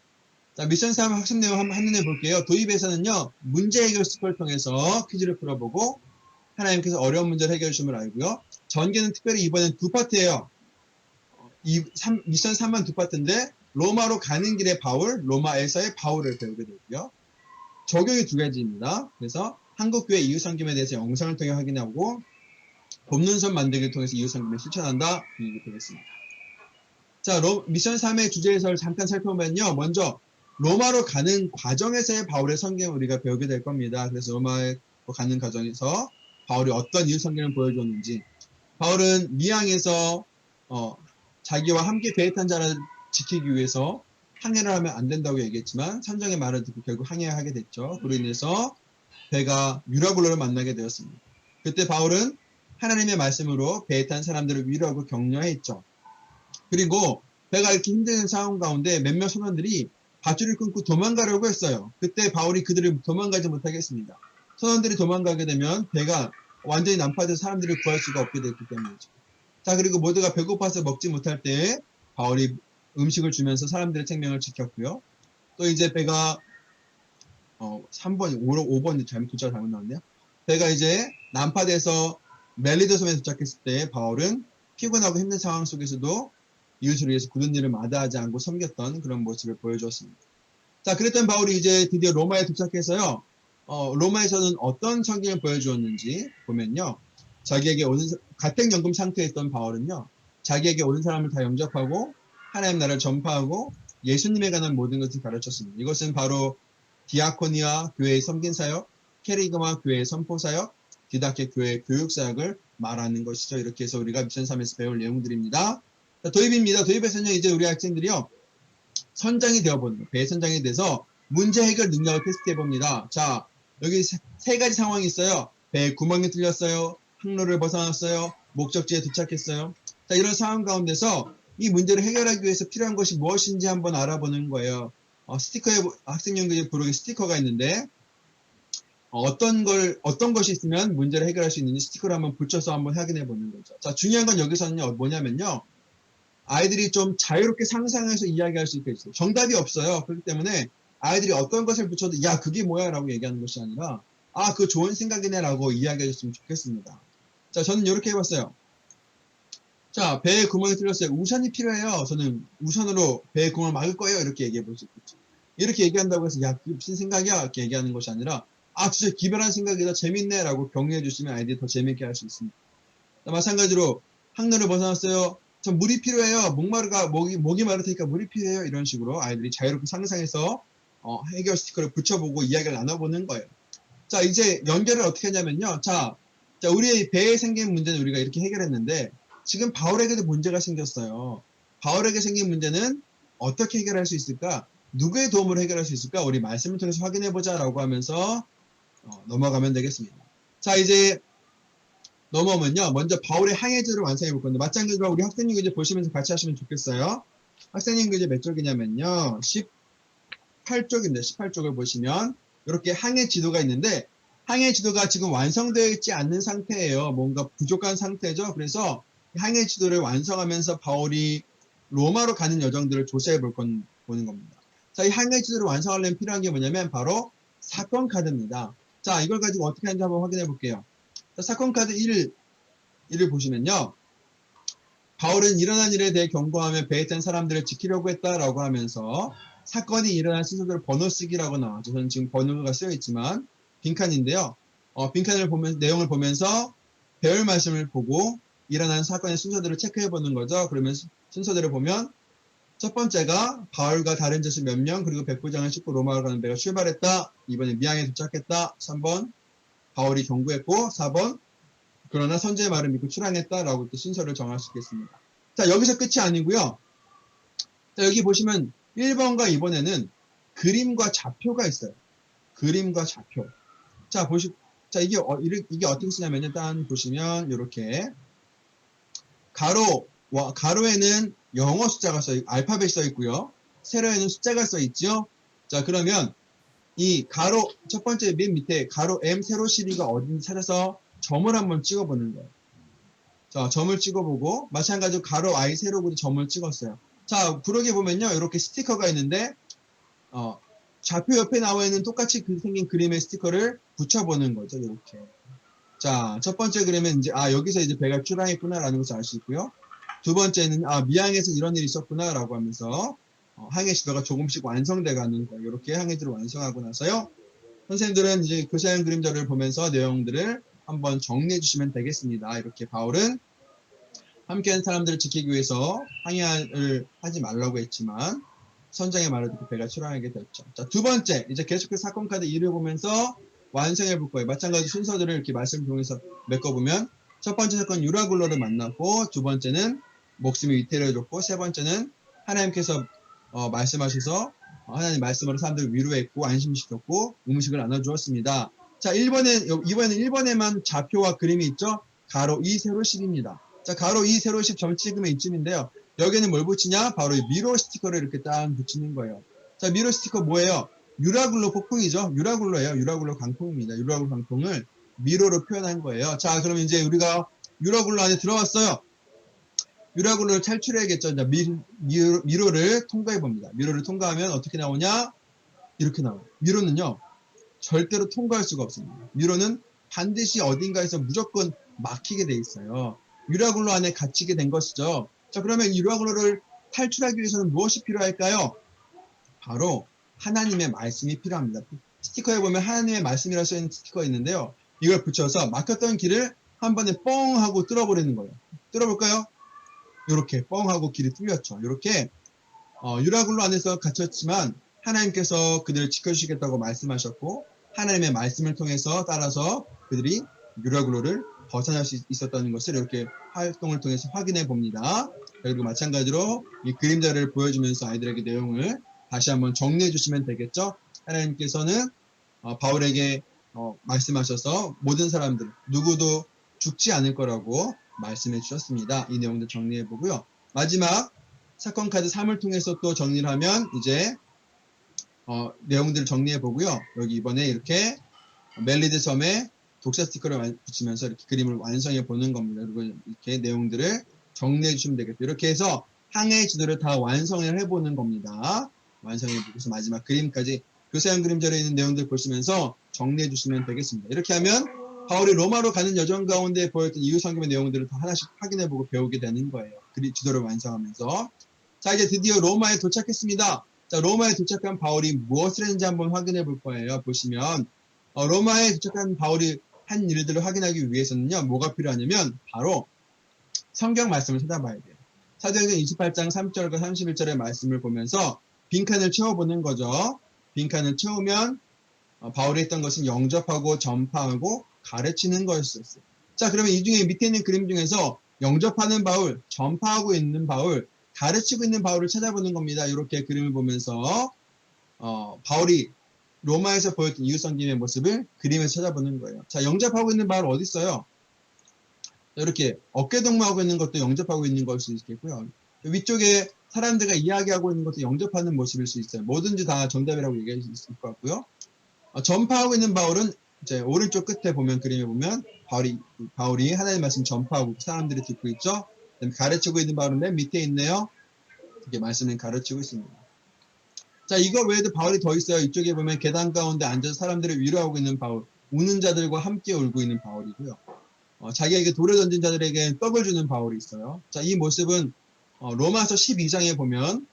자, 미션 3 학습 내용 한눈에 볼게요. 도입에서는요, 문제 해결 스티커를 통해서 퀴즈를 풀어보고 하나님께서 어려운 문제를 해결해 주심을 알고요. 전개는 특별히 이번엔 두 파트예요. 미션 3만 두 파트인데 로마로 가는 길의 바울, 로마에서의 바울을 배우게 되고요. 적용이 두 가지입니다. 그래서 한국교회 이웃섬김에 대해서 영상을 통해 확인하고 법문선 만들기를 통해서 이웃섬김을 실천한다. 이게 되겠습니다. 자, 미션 3의 주제 해설을 잠깐 살펴보면요. 먼저 로마로 가는 과정에서의 바울의 성경을 우리가 배우게 될 겁니다. 그래서 로마에 가는 과정에서 바울이 어떤 이웃섬김을 보여줬는지, 바울은 미항에서 자기와 함께 배했던 자를 지키기 위해서 항해를 하면 안 된다고 얘기했지만 선정의 말을 듣고 결국 항해하게 됐죠. 그로 인해서 배가 유라굴로를 만나게 되었습니다. 그때 바울은 하나님의 말씀으로 배에 탄 사람들을 위로하고 격려했죠. 그리고 배가 이렇게 힘든 상황 가운데 몇몇 선원들이 밧줄을 끊고 도망가려고 했어요. 그때 바울이 그들을 도망가지 못하게 했습니다. 선원들이 도망가게 되면 배가 완전히 난파돼서 사람들을 구할 수가 없게 됐기 때문이죠. 자, 그리고 모두가 배고파서 먹지 못할 때 바울이 음식을 주면서 사람들의 생명을 지켰고요. 또 이제 배가 3번, 5번 글자가 잘못 나왔네요. 배가 이제 난파돼서 멜리도 섬에 도착했을 때 바울은 피곤하고 힘든 상황 속에서도 이웃을 위해서 굳은 일을 마다하지 않고 섬겼던 그런 모습을 보여주었습니다. 자, 그랬던 바울이 이제 드디어 로마에 도착해서요. 로마에서는 어떤 성경을 보여주었는지 보면요. 자기에게 오는 가택연금 상태에 있던 바울은요. 자기에게 오는 사람을 다 영접하고 하나님 나라를 전파하고 예수님에 관한 모든 것을 가르쳤습니다. 이것은 바로 디아코니아 교회의 섬긴 사역, 캐리그마 교회의 선포 사역, 디다케 교회의 교육 사역을 말하는 것이죠. 이렇게 해서 우리가 미션 3에서 배울 내용들입니다. 자, 도입입니다. 도입에서는요, 이제 우리 학생들이요, 선장이 되어보는 거예요. 배 선장이 돼서 문제 해결 능력을 테스트해 봅니다. 자, 여기 세 가지 상황이 있어요. 배에 구멍이 뚫렸어요. 항로를 벗어났어요. 목적지에 도착했어요. 자, 이런 상황 가운데서 이 문제를 해결하기 위해서 필요한 것이 무엇인지 한번 알아보는 거예요. 스티커에, 학생용기에 부르게 스티커가 있는데, 어떤 것이 있으면 문제를 해결할 수 있는지 스티커를 한번 붙여서 한번 확인해 보는 거죠. 자, 중요한 건 여기서는요, 뭐냐면요. 아이들이 좀 자유롭게 상상해서 이야기할 수 있게 해주세요. 정답이 없어요. 그렇기 때문에 아이들이 어떤 것을 붙여도, 야, 그게 뭐야? 라고 얘기하는 것이 아니라, 아, 그거 좋은 생각이네. 라고 이야기해 줬으면 좋겠습니다. 자, 저는 이렇게 해봤어요. 자, 배에 구멍이 뚫렸어요. 우산이 필요해요. 저는 우산으로 배에 구멍을 막을 거예요. 이렇게 얘기해 볼 수 있겠죠. 이렇게 얘기한다고 해서, 야, 그게 무슨 생각이야? 이렇게 얘기하는 것이 아니라, 아, 진짜 기발한 생각이다. 재밌네. 라고 격려해 주시면 아이들이 더 재밌게 할 수 있습니다. 자, 마찬가지로, 항로를 벗어났어요. 전 물이 필요해요. 목이 마를 테니까 물이 필요해요. 이런 식으로 아이들이 자유롭게 상상해서 해결 스티커를 붙여보고 이야기를 나눠보는 거예요. 자, 이제 연결을 어떻게 하냐면요. 자, 우리의 배에 생긴 문제는 우리가 이렇게 해결했는데, 지금 바울에게도 문제가 생겼어요. 바울에게 생긴 문제는 어떻게 해결할 수 있을까? 누구의 도움으로 해결할 수 있을까? 우리 말씀을 통해서 확인해보자 라고 하면서 넘어가면 되겠습니다. 자, 이제 넘어오면요. 먼저 바울의 항해지를 완성해 볼 건데, 마찬가지로 우리 학생님 교재 보시면서 같이 하시면 좋겠어요. 학생님 교재 몇 쪽이냐면요. 18쪽입니다. 18쪽을 보시면 이렇게 항해 지도가 있는데, 항해 지도가 지금 완성되어 있지 않는 상태예요. 뭔가 부족한 상태죠. 그래서 항해 지도를 완성하면서 바울이 로마로 가는 여정들을 조사해 보는 겁니다. 자, 이 항해 지도를 완성하려면 필요한 게 뭐냐면 바로 사건 카드입니다. 자, 이걸 가지고 어떻게 하는지 한번 확인해 볼게요. 자, 사건 카드 1을 보시면요. 바울은 일어난 일에 대해 경고하며 배에 탄 사람들을 지키려고 했다라고 하면서 사건이 일어난 순서대로 번호 쓰기라고 나왔죠. 저는 지금 번호가 쓰여 있지만 빈칸인데요. 빈칸을 보면 내용을 보면서 배울 말씀을 보고 일어난 사건의 순서대로 체크해 보는 거죠. 그러면 순서대로 보면 첫 번째가 바울과 다른 제수 몇 명 그리고 백부장을 싣고 로마로 가는 배가 출발했다. 2번에 미항에 도착했다. 3번 바울이 경고했고 4번 그러나 선제의 말을 믿고 출항했다라고 또 순서를 정할 수 있겠습니다. 자, 여기서 끝이 아니고요. 자, 여기 보시면 1번과 2번에는 그림과 좌표가 있어요. 그림과 좌표. 자, 이게 어떻게 쓰냐면요. 일단 보시면 이렇게 가로에는 영어 숫자가 알파벳이 써 있고요. 세로에는 숫자가 써 있죠. 자, 그러면 이 가로 첫 번째 맨 밑에 가로 M 세로 시리가 어딘지 찾아서 점을 한번 찍어보는 거예요. 자, 점을 찍어보고 마찬가지로 가로 I 세로도 점을 찍었어요. 자, 구력에 보면요. 이렇게 스티커가 있는데 좌표 옆에 나와 있는 똑같이 생긴 그림의 스티커를 붙여보는 거죠. 이렇게. 자, 첫 번째 그림은 이제 여기서 이제 배가 출항했구나라는 것을 알 수 있고요. 두 번째는 미항에서 이런 일이 있었구나라고 하면서 항해 지도가 조금씩 완성돼가는 거예요. 이렇게 항해 지도를 완성하고 나서요. 선생님들은 이제 교사형 그림자를 보면서 내용들을 한번 정리해 주시면 되겠습니다. 이렇게 바울은 함께한 사람들을 지키기 위해서 항해를 하지 말라고 했지만 선장의 말을 듣고 배가 출항하게 됐죠. 자, 두 번째 이제 계속해서 사건 카드 2를 보면서 완성해 볼 거예요. 마찬가지 순서들을 이렇게 말씀을 통해서 메꿔보면 첫 번째 사건 유라굴로를 만났고 두 번째는 목숨이 위태를 줬고 세 번째는 하나님께서 말씀하셔서 하나님 말씀으로 사람들을 위로했고 안심시켰고 음식을 나눠주었습니다. 자, 이번에는 1번에만 좌표와 그림이 있죠. 가로 2 세로 10입니다. 자, 가로 2 세로 10 점 찍으면 이쯤인데요. 여기는 뭘 붙이냐? 바로 이 미로 스티커를 이렇게 딱 붙이는 거예요. 자, 미로 스티커 뭐예요? 유라굴로 폭풍이죠. 유라굴로예요. 유라굴로 강풍입니다. 유라굴로 강풍을 미로로 표현한 거예요. 자, 그럼 이제 우리가 유라굴로 안에 들어왔어요. 유라굴로를 탈출해야겠죠. 자, 미로를 통과해 봅니다. 미로를 통과하면 어떻게 나오냐? 이렇게 나와요. 미로는요, 절대로 통과할 수가 없습니다. 미로는 반드시 어딘가에서 무조건 막히게 돼 있어요. 유라굴로 안에 갇히게 된 것이죠. 자, 그러면 유라굴로를 탈출하기 위해서는 무엇이 필요할까요? 바로 하나님의 말씀이 필요합니다. 스티커에 보면 하나님의 말씀이라고 써있는 스티커가 있는데요. 이걸 붙여서 막혔던 길을 한 번에 뻥 하고 뚫어버리는 거예요. 뚫어볼까요? 이렇게 뻥 하고 길이 뚫렸죠. 이렇게 유라굴로 안에서 갇혔지만 하나님께서 그들을 지켜주시겠다고 말씀하셨고 하나님의 말씀을 통해서 따라서 그들이 유라굴로를 벗어날 수 있었다는 것을 이렇게 활동을 통해서 확인해 봅니다. 그리고 마찬가지로 이 그림자를 보여주면서 아이들에게 내용을 다시 한번 정리해 주시면 되겠죠. 하나님께서는 바울에게 말씀하셔서 모든 사람들 누구도 죽지 않을 거라고 말씀해 주셨습니다. 이 내용도 정리해 보고요. 마지막 사건 카드 3을 통해서 또 정리를 하면 이제 내용들을 정리해 보고요. 여기 이번에 이렇게 멜리드 섬에 독사 스티커를 붙이면서 이렇게 그림을 완성해 보는 겁니다. 그리고 이렇게 내용들을 정리해 주시면 되겠죠. 이렇게 해서 항해 지도를 다 완성을 해보는 겁니다. 완성해 보고서 마지막 그림까지 교사형 그림자로 있는 내용들 보시면서 정리해 주시면 되겠습니다. 이렇게 하면 바울이 로마로 가는 여정 가운데 보였던 이유 성경의 내용들을 다 하나씩 확인해 보고 배우게 되는 거예요. 지도를 완성하면서. 자, 이제 드디어 로마에 도착했습니다. 자, 로마에 도착한 바울이 무엇을 했는지 한번 확인해 볼 거예요. 보시면 로마에 도착한 바울이 한 일들을 확인하기 위해서는요. 뭐가 필요하냐면 바로 성경 말씀을 찾아봐야 돼요. 사도행전 28장 3절과 31절의 말씀을 보면서 빈칸을 채워보는 거죠. 빈칸을 채우면 바울이 했던 것은 영접하고 전파하고 가르치는 거였었어요. 자, 그러면 이 중에 밑에 있는 그림 중에서 영접하는 바울, 전파하고 있는 바울, 가르치고 있는 바울을 찾아보는 겁니다. 이렇게 그림을 보면서 바울이 로마에서 보였던 이웃 섬김의 모습을 그림에서 찾아보는 거예요. 자, 영접하고 있는 바울 어디 있어요? 이렇게 어깨 동무하고 있는 것도 영접하고 있는 걸 수 있겠고요. 위쪽에 사람들과 이야기하고 있는 것도 영접하는 모습일 수 있어요. 뭐든지 다 정답이라고 얘기할 수 있을 것 같고요. 전파하고 있는 바울은 이제 오른쪽 끝에 보면 그림에 보면 바울이 하나님의 말씀 전파하고 사람들이 듣고 있죠. 가르치고 있는 바울은 맨 밑에 있네요. 이렇게 말씀을 가르치고 있습니다. 자, 이거 외에도 바울이 더 있어요. 이쪽에 보면 계단 가운데 앉아서 사람들을 위로하고 있는 바울, 우는 자들과 함께 울고 있는 바울이고요. 자기에게 돌을 던진 자들에게 떡을 주는 바울이 있어요. 자, 이 모습은 로마서 12장에 보면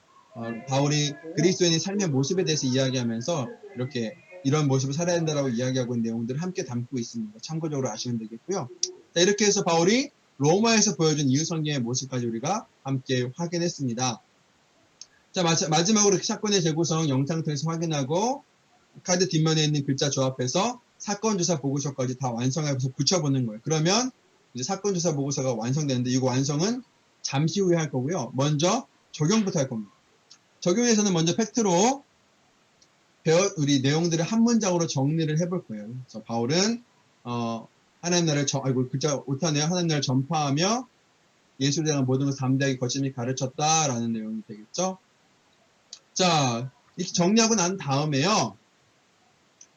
바울이 그리스도인의 삶의 모습에 대해서 이야기하면서 이렇게 이런 모습을 살아야 된다고 이야기하고 있는 내용들을 함께 담고 있습니다. 참고적으로 아시면 되겠고요. 자, 이렇게 해서 바울이 로마에서 보여준 이웃 성경의 모습까지 우리가 함께 확인했습니다. 자, 마지막으로 사건의 재구성 영상 통해서 확인하고 카드 뒷면에 있는 글자 조합해서 사건 조사 보고서까지 다 완성해서 붙여보는 거예요. 그러면 이제 사건 조사 보고서가 완성되는데 이거 완성은 잠시 후에 할 거고요. 먼저 적용부터 할 겁니다. 적용에서는 먼저 팩트로 우리 내용들을 한 문장으로 정리를 해볼 거예요. 그래서 바울은 하나님 나라를 글자 오타네요. 하나님 나라를 전파하며 예수에 대한 모든 것을 담대하게 거침이 가르쳤다라는 내용이 되겠죠. 자, 이렇게 정리하고 난 다음에요.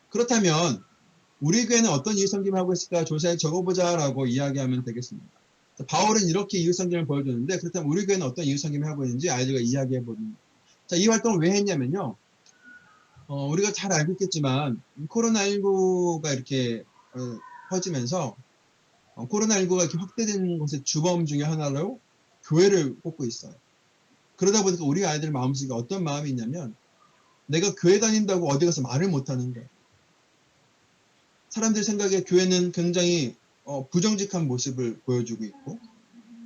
그렇다면 우리 교회는 어떤 이웃섬김을 하고 있을까 조사에 적어보자라고 이야기하면 되겠습니다. 자, 바울은 이렇게 이웃섬김을 보여주는데 그렇다면 우리 교회는 어떤 이웃섬김을 하고 있는지 아이들과 이야기해보는. 자, 이 활동을 왜 했냐면요. 우리가 잘 알고 있겠지만 코로나19가 이렇게 퍼지면서 코로나19가 이렇게 확대되는 것의 주범 중에 하나로 교회를 꼽고 있어요. 그러다 보니까 우리 아이들 마음속에 어떤 마음이 있냐면 내가 교회 다닌다고 어디 가서 말을 못하는 거예요. 사람들 생각에 교회는 굉장히 부정직한 모습을 보여주고 있고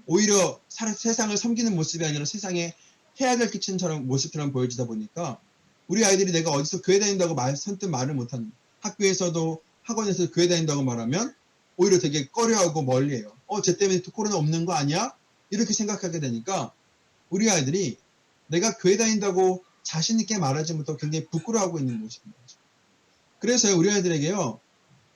오히려 세상을 섬기는 모습이 아니라 세상에 해악을 끼치는 모습처럼 보여지다 보니까 우리 아이들이 내가 어디서 교회 다닌다고 선뜻 말을 못하는 거예요. 학교에서도 학원에서 교회 다닌다고 말하면 오히려 되게 꺼려하고 멀리해요. 쟤 때문에 또 코로나 없는 거 아니야? 이렇게 생각하게 되니까 우리 아이들이 내가 교회 다닌다고 자신 있게 말하지 못하고 굉장히 부끄러워하고 있는 모습입니다. 그래서 우리 아이들에게요,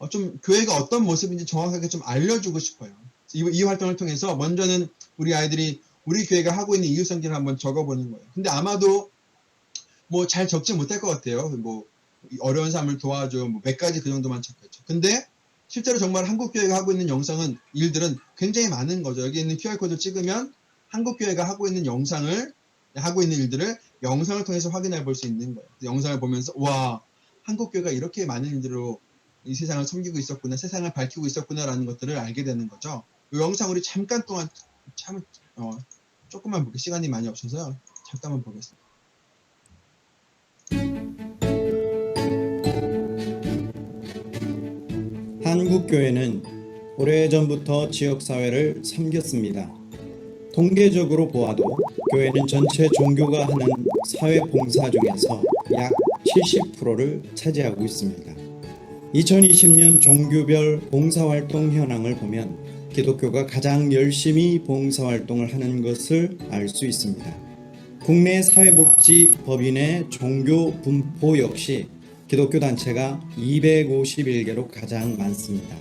좀 교회가 어떤 모습인지 정확하게 좀 알려주고 싶어요. 이 활동을 통해서 먼저는 우리 아이들이 우리 교회가 하고 있는 이웃섬김을 한번 적어보는 거예요. 근데 아마도 뭐 잘 적지 못할 것 같아요. 뭐 어려운 사람을 도와줘, 뭐 몇 가지 그 정도만 적겠죠. 근데 실제로 정말 한국교회가 하고 있는 일들은 굉장히 많은 거죠. 여기 있는 QR코드 찍으면 한국교회가 하고 있는 일들을 영상을 통해서 확인해 볼 수 있는 거예요. 영상을 보면서 와, 한국교회가 이렇게 많은 일들로 이 세상을 섬기고 있었구나, 세상을 밝히고 있었구나라는 것들을 알게 되는 거죠. 이 영상 우리 잠깐 동안 조금만 볼게요. 시간이 많이 없어서요. 잠깐만 보겠습니다. 한국교회는 오래전부터 지역사회를 섬겼습니다. 통계적으로 보아도 교회는 전체 종교가 하는 사회봉사 중에서 약 70%를 차지하고 있습니다. 2020년 종교별 봉사활동 현황을 보면 기독교가 가장 열심히 봉사활동을 하는 것을 알 수 있습니다. 국내 사회복지법인의 종교 분포 역시 기독교 단체가 251개로 가장 많습니다.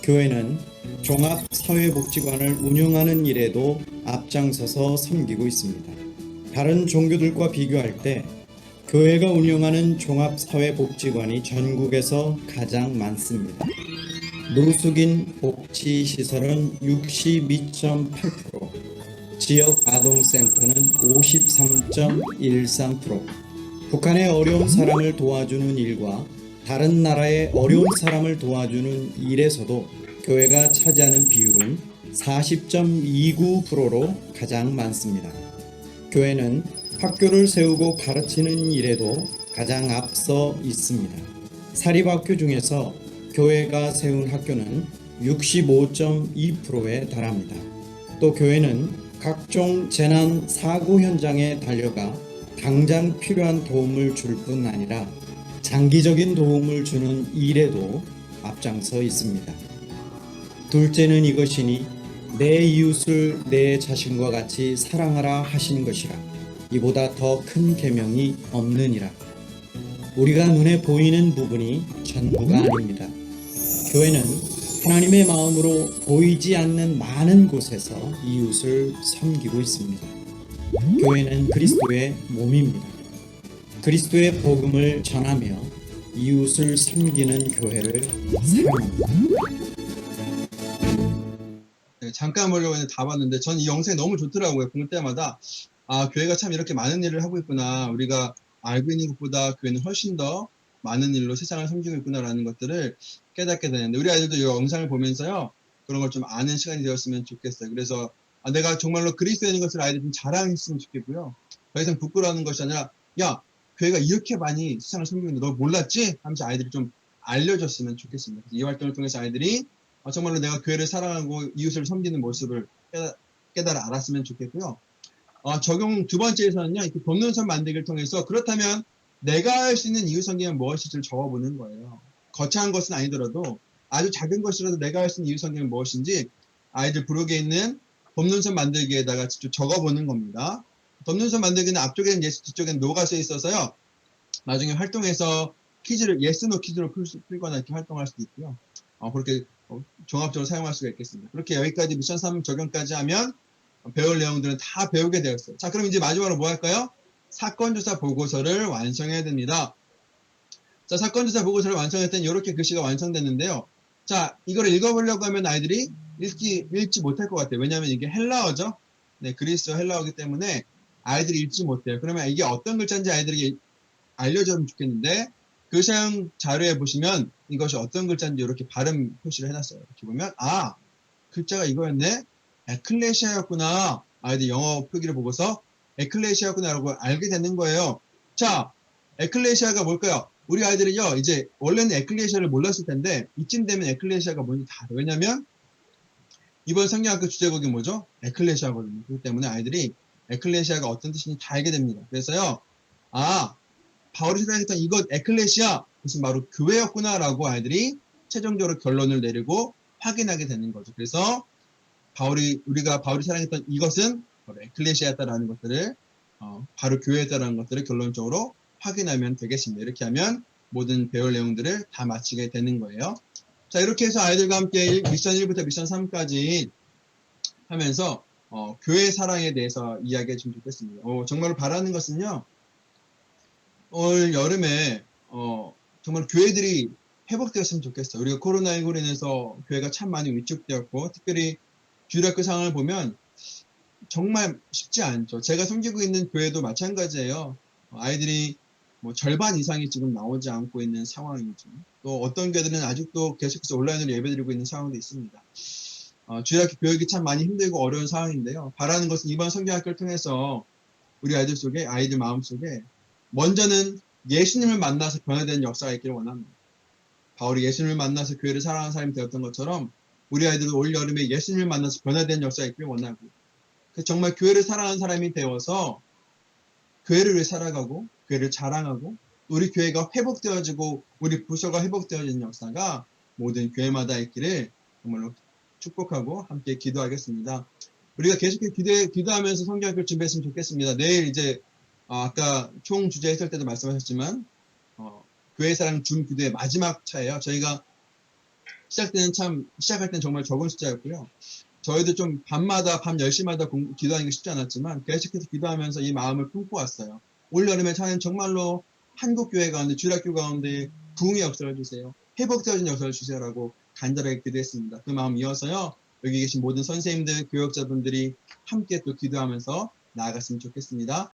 교회는 종합사회복지관을 운영하는 일에도 앞장서서 섬기고 있습니다. 다른 종교들과 비교할 때 교회가 운영하는 종합사회복지관이 전국에서 가장 많습니다. 노숙인 복지시설은 62.8%, 지역 아동센터는 53.13%, 북한의 어려운 사람을 도와주는 일과 다른 나라의 어려운 사람을 도와주는 일에서도 교회가 차지하는 비율은 40.29%로 가장 많습니다. 교회는 학교를 세우고 가르치는 일에도 가장 앞서 있습니다. 사립학교 중에서 교회가 세운 학교는 65.2%에 달합니다. 또 교회는 각종 재난 사고 현장에 달려가 당장 필요한 도움을 줄 뿐 아니라 장기적인 도움을 주는 일에도 앞장서 있습니다. 둘째는 이것이니 내 이웃을 내 자신과 같이 사랑하라 하신 것이라. 이보다 더 큰 계명이 없느니라. 우리가 눈에 보이는 부분이 전부가 아닙니다. 교회는 하나님의 마음으로 보이지 않는 많은 곳에서 이웃을 섬기고 있습니다. 교회는 그리스도의 몸입니다. 그리스도의 복음을 전하며 이웃을 섬기는 교회를 사랑합니다. 네, 잠깐 보려고 했는데 다 봤는데 전 이 영상이 너무 좋더라고요. 볼 때마다 교회가 참 이렇게 많은 일을 하고 있구나. 우리가 알고 있는 것보다 교회는 훨씬 더 많은 일로 세상을 섬기고 있구나라는 것들을 깨닫게 되는데 우리 아이들도 이 영상을 보면서요. 그런 걸 좀 아는 시간이 되었으면 좋겠어요. 그래서 내가 정말로 그리스도에 있는 것을 아이들이 좀 자랑했으면 좋겠고요. 더 이상 부끄러워하는 것이 아니라 야, 교회가 이렇게 많이 세상을 섬기고 있는데 너 몰랐지? 하면서 아이들이 좀 알려줬으면 좋겠습니다. 이 활동을 통해서 아이들이 정말로 내가 교회를 사랑하고 이웃을 섬기는 모습을 깨달아 알았으면 좋겠고요. 적용 두 번째에서는요, 이렇게 법론선 만들기를 통해서 그렇다면 내가 할 수 있는 이유성경은 무엇인지를 적어보는 거예요. 거창한 것은 아니더라도 아주 작은 것이라도 내가 할 수 있는 이유성경은 무엇인지 아이들 부록에 있는 법론선 만들기에다가 직접 적어보는 겁니다. 법론선 만들기는 앞쪽에는 예스, 뒤쪽에는 노가 써 있어서요. 나중에 활동해서 퀴즈를 예스, 노 퀴즈로 풀거나 이렇게 활동할 수도 있고요. 그렇게 종합적으로 사용할 수가 있겠습니다. 그렇게 여기까지 미션 3 적용까지 하면 배울 내용들은 다 배우게 되었어요. 자, 그럼 이제 마지막으로 뭐 할까요? 사건조사 보고서를 완성해야 됩니다. 자, 사건조사 보고서를 완성했더니 이렇게 글씨가 완성됐는데요. 자, 이걸 읽어보려고 하면 아이들이 읽지 못할 것 같아요. 왜냐하면 이게 헬라어죠. 네, 그리스어 헬라어이기 때문에 아이들이 읽지 못해요. 그러면 이게 어떤 글자인지 아이들에게 알려주면 좋겠는데 그 사용 자료에 보시면 이것이 어떤 글자인지 이렇게 발음 표시를 해놨어요. 이렇게 보면 글자가 이거였네. 에클레시아였구나. 아이들 영어 표기를 보고서 에클레시아구나라고 알게 되는 거예요. 자, 에클레시아가 뭘까요? 우리 아이들은요, 이제 원래는 에클레시아를 몰랐을 텐데 이쯤 되면 에클레시아가 뭔지 다 알아요. 왜냐면 이번 성경학교 주제곡이 뭐죠? 에클레시아거든요. 그렇기 때문에 아이들이 에클레시아가 어떤 뜻인지 다 알게 됩니다. 그래서요, 바울이 생각했던 이것 에클레시아, 무슨 바로 교회였구나라고 아이들이 최종적으로 결론을 내리고 확인하게 되는 거죠. 그래서 우리가 바울이 사랑했던 이것은 바로 에클레시아였다라는 것들을 바로 교회였다라는 것들을 결론적으로 확인하면 되겠습니다. 이렇게 하면 모든 배울 내용들을 다 마치게 되는 거예요. 자, 이렇게 해서 아이들과 함께 미션 1부터 미션 3까지 하면서 교회 사랑에 대해서 이야기해 주면 좋겠습니다. 정말로 바라는 것은요, 올 여름에 정말 교회들이 회복되었으면 좋겠어요. 우리가 코로나19로 인해서 교회가 참 많이 위축되었고, 특별히 주일학교 상황을 보면 정말 쉽지 않죠. 제가 섬기고 있는 교회도 마찬가지예요. 아이들이 뭐 절반 이상이 지금 나오지 않고 있는 상황이죠. 또 어떤 교회들은 아직도 계속해서 온라인으로 예배드리고 있는 상황도 있습니다. 주일학교 교육이 참 많이 힘들고 어려운 상황인데요. 바라는 것은 이번 성경학교를 통해서 우리 아이들 마음속에 먼저는 예수님을 만나서 변화되는 역사가 있기를 원합니다. 바울이 예수님을 만나서 교회를 사랑하는 사람이 되었던 것처럼 우리 아이들도 올 여름에 예수님을 만나서 변화되는 역사가 있기를 원하고, 정말 교회를 사랑하는 사람이 되어서 교회를 위해 살아가고 교회를 자랑하고 우리 교회가 회복되어지고 우리 부서가 회복되어지는 역사가 모든 교회마다 있기를 정말로 축복하고 함께 기도하겠습니다. 우리가 계속해서 기도하면서 성경학교를 준비했으면 좋겠습니다. 내일 이제 아까 총 주제 했을 때도 말씀하셨지만 교회 사랑 준 기도의 마지막 차예요. 저희가 시작할 때는 정말 적은 숫자였고요. 저희도 좀 밤 10시마다 기도하는 게 쉽지 않았지만 계속해서 기도하면서 이 마음을 품고 왔어요. 올 여름에 저는 정말로 한국 교회 가운데, 주일학교 가운데 부흥의 역사를 주세요. 회복되어진 역사를 주세요라고 간절하게 기도했습니다. 그 마음 이어서요, 여기 계신 모든 선생님들, 교역자분들이 함께 또 기도하면서 나아갔으면 좋겠습니다.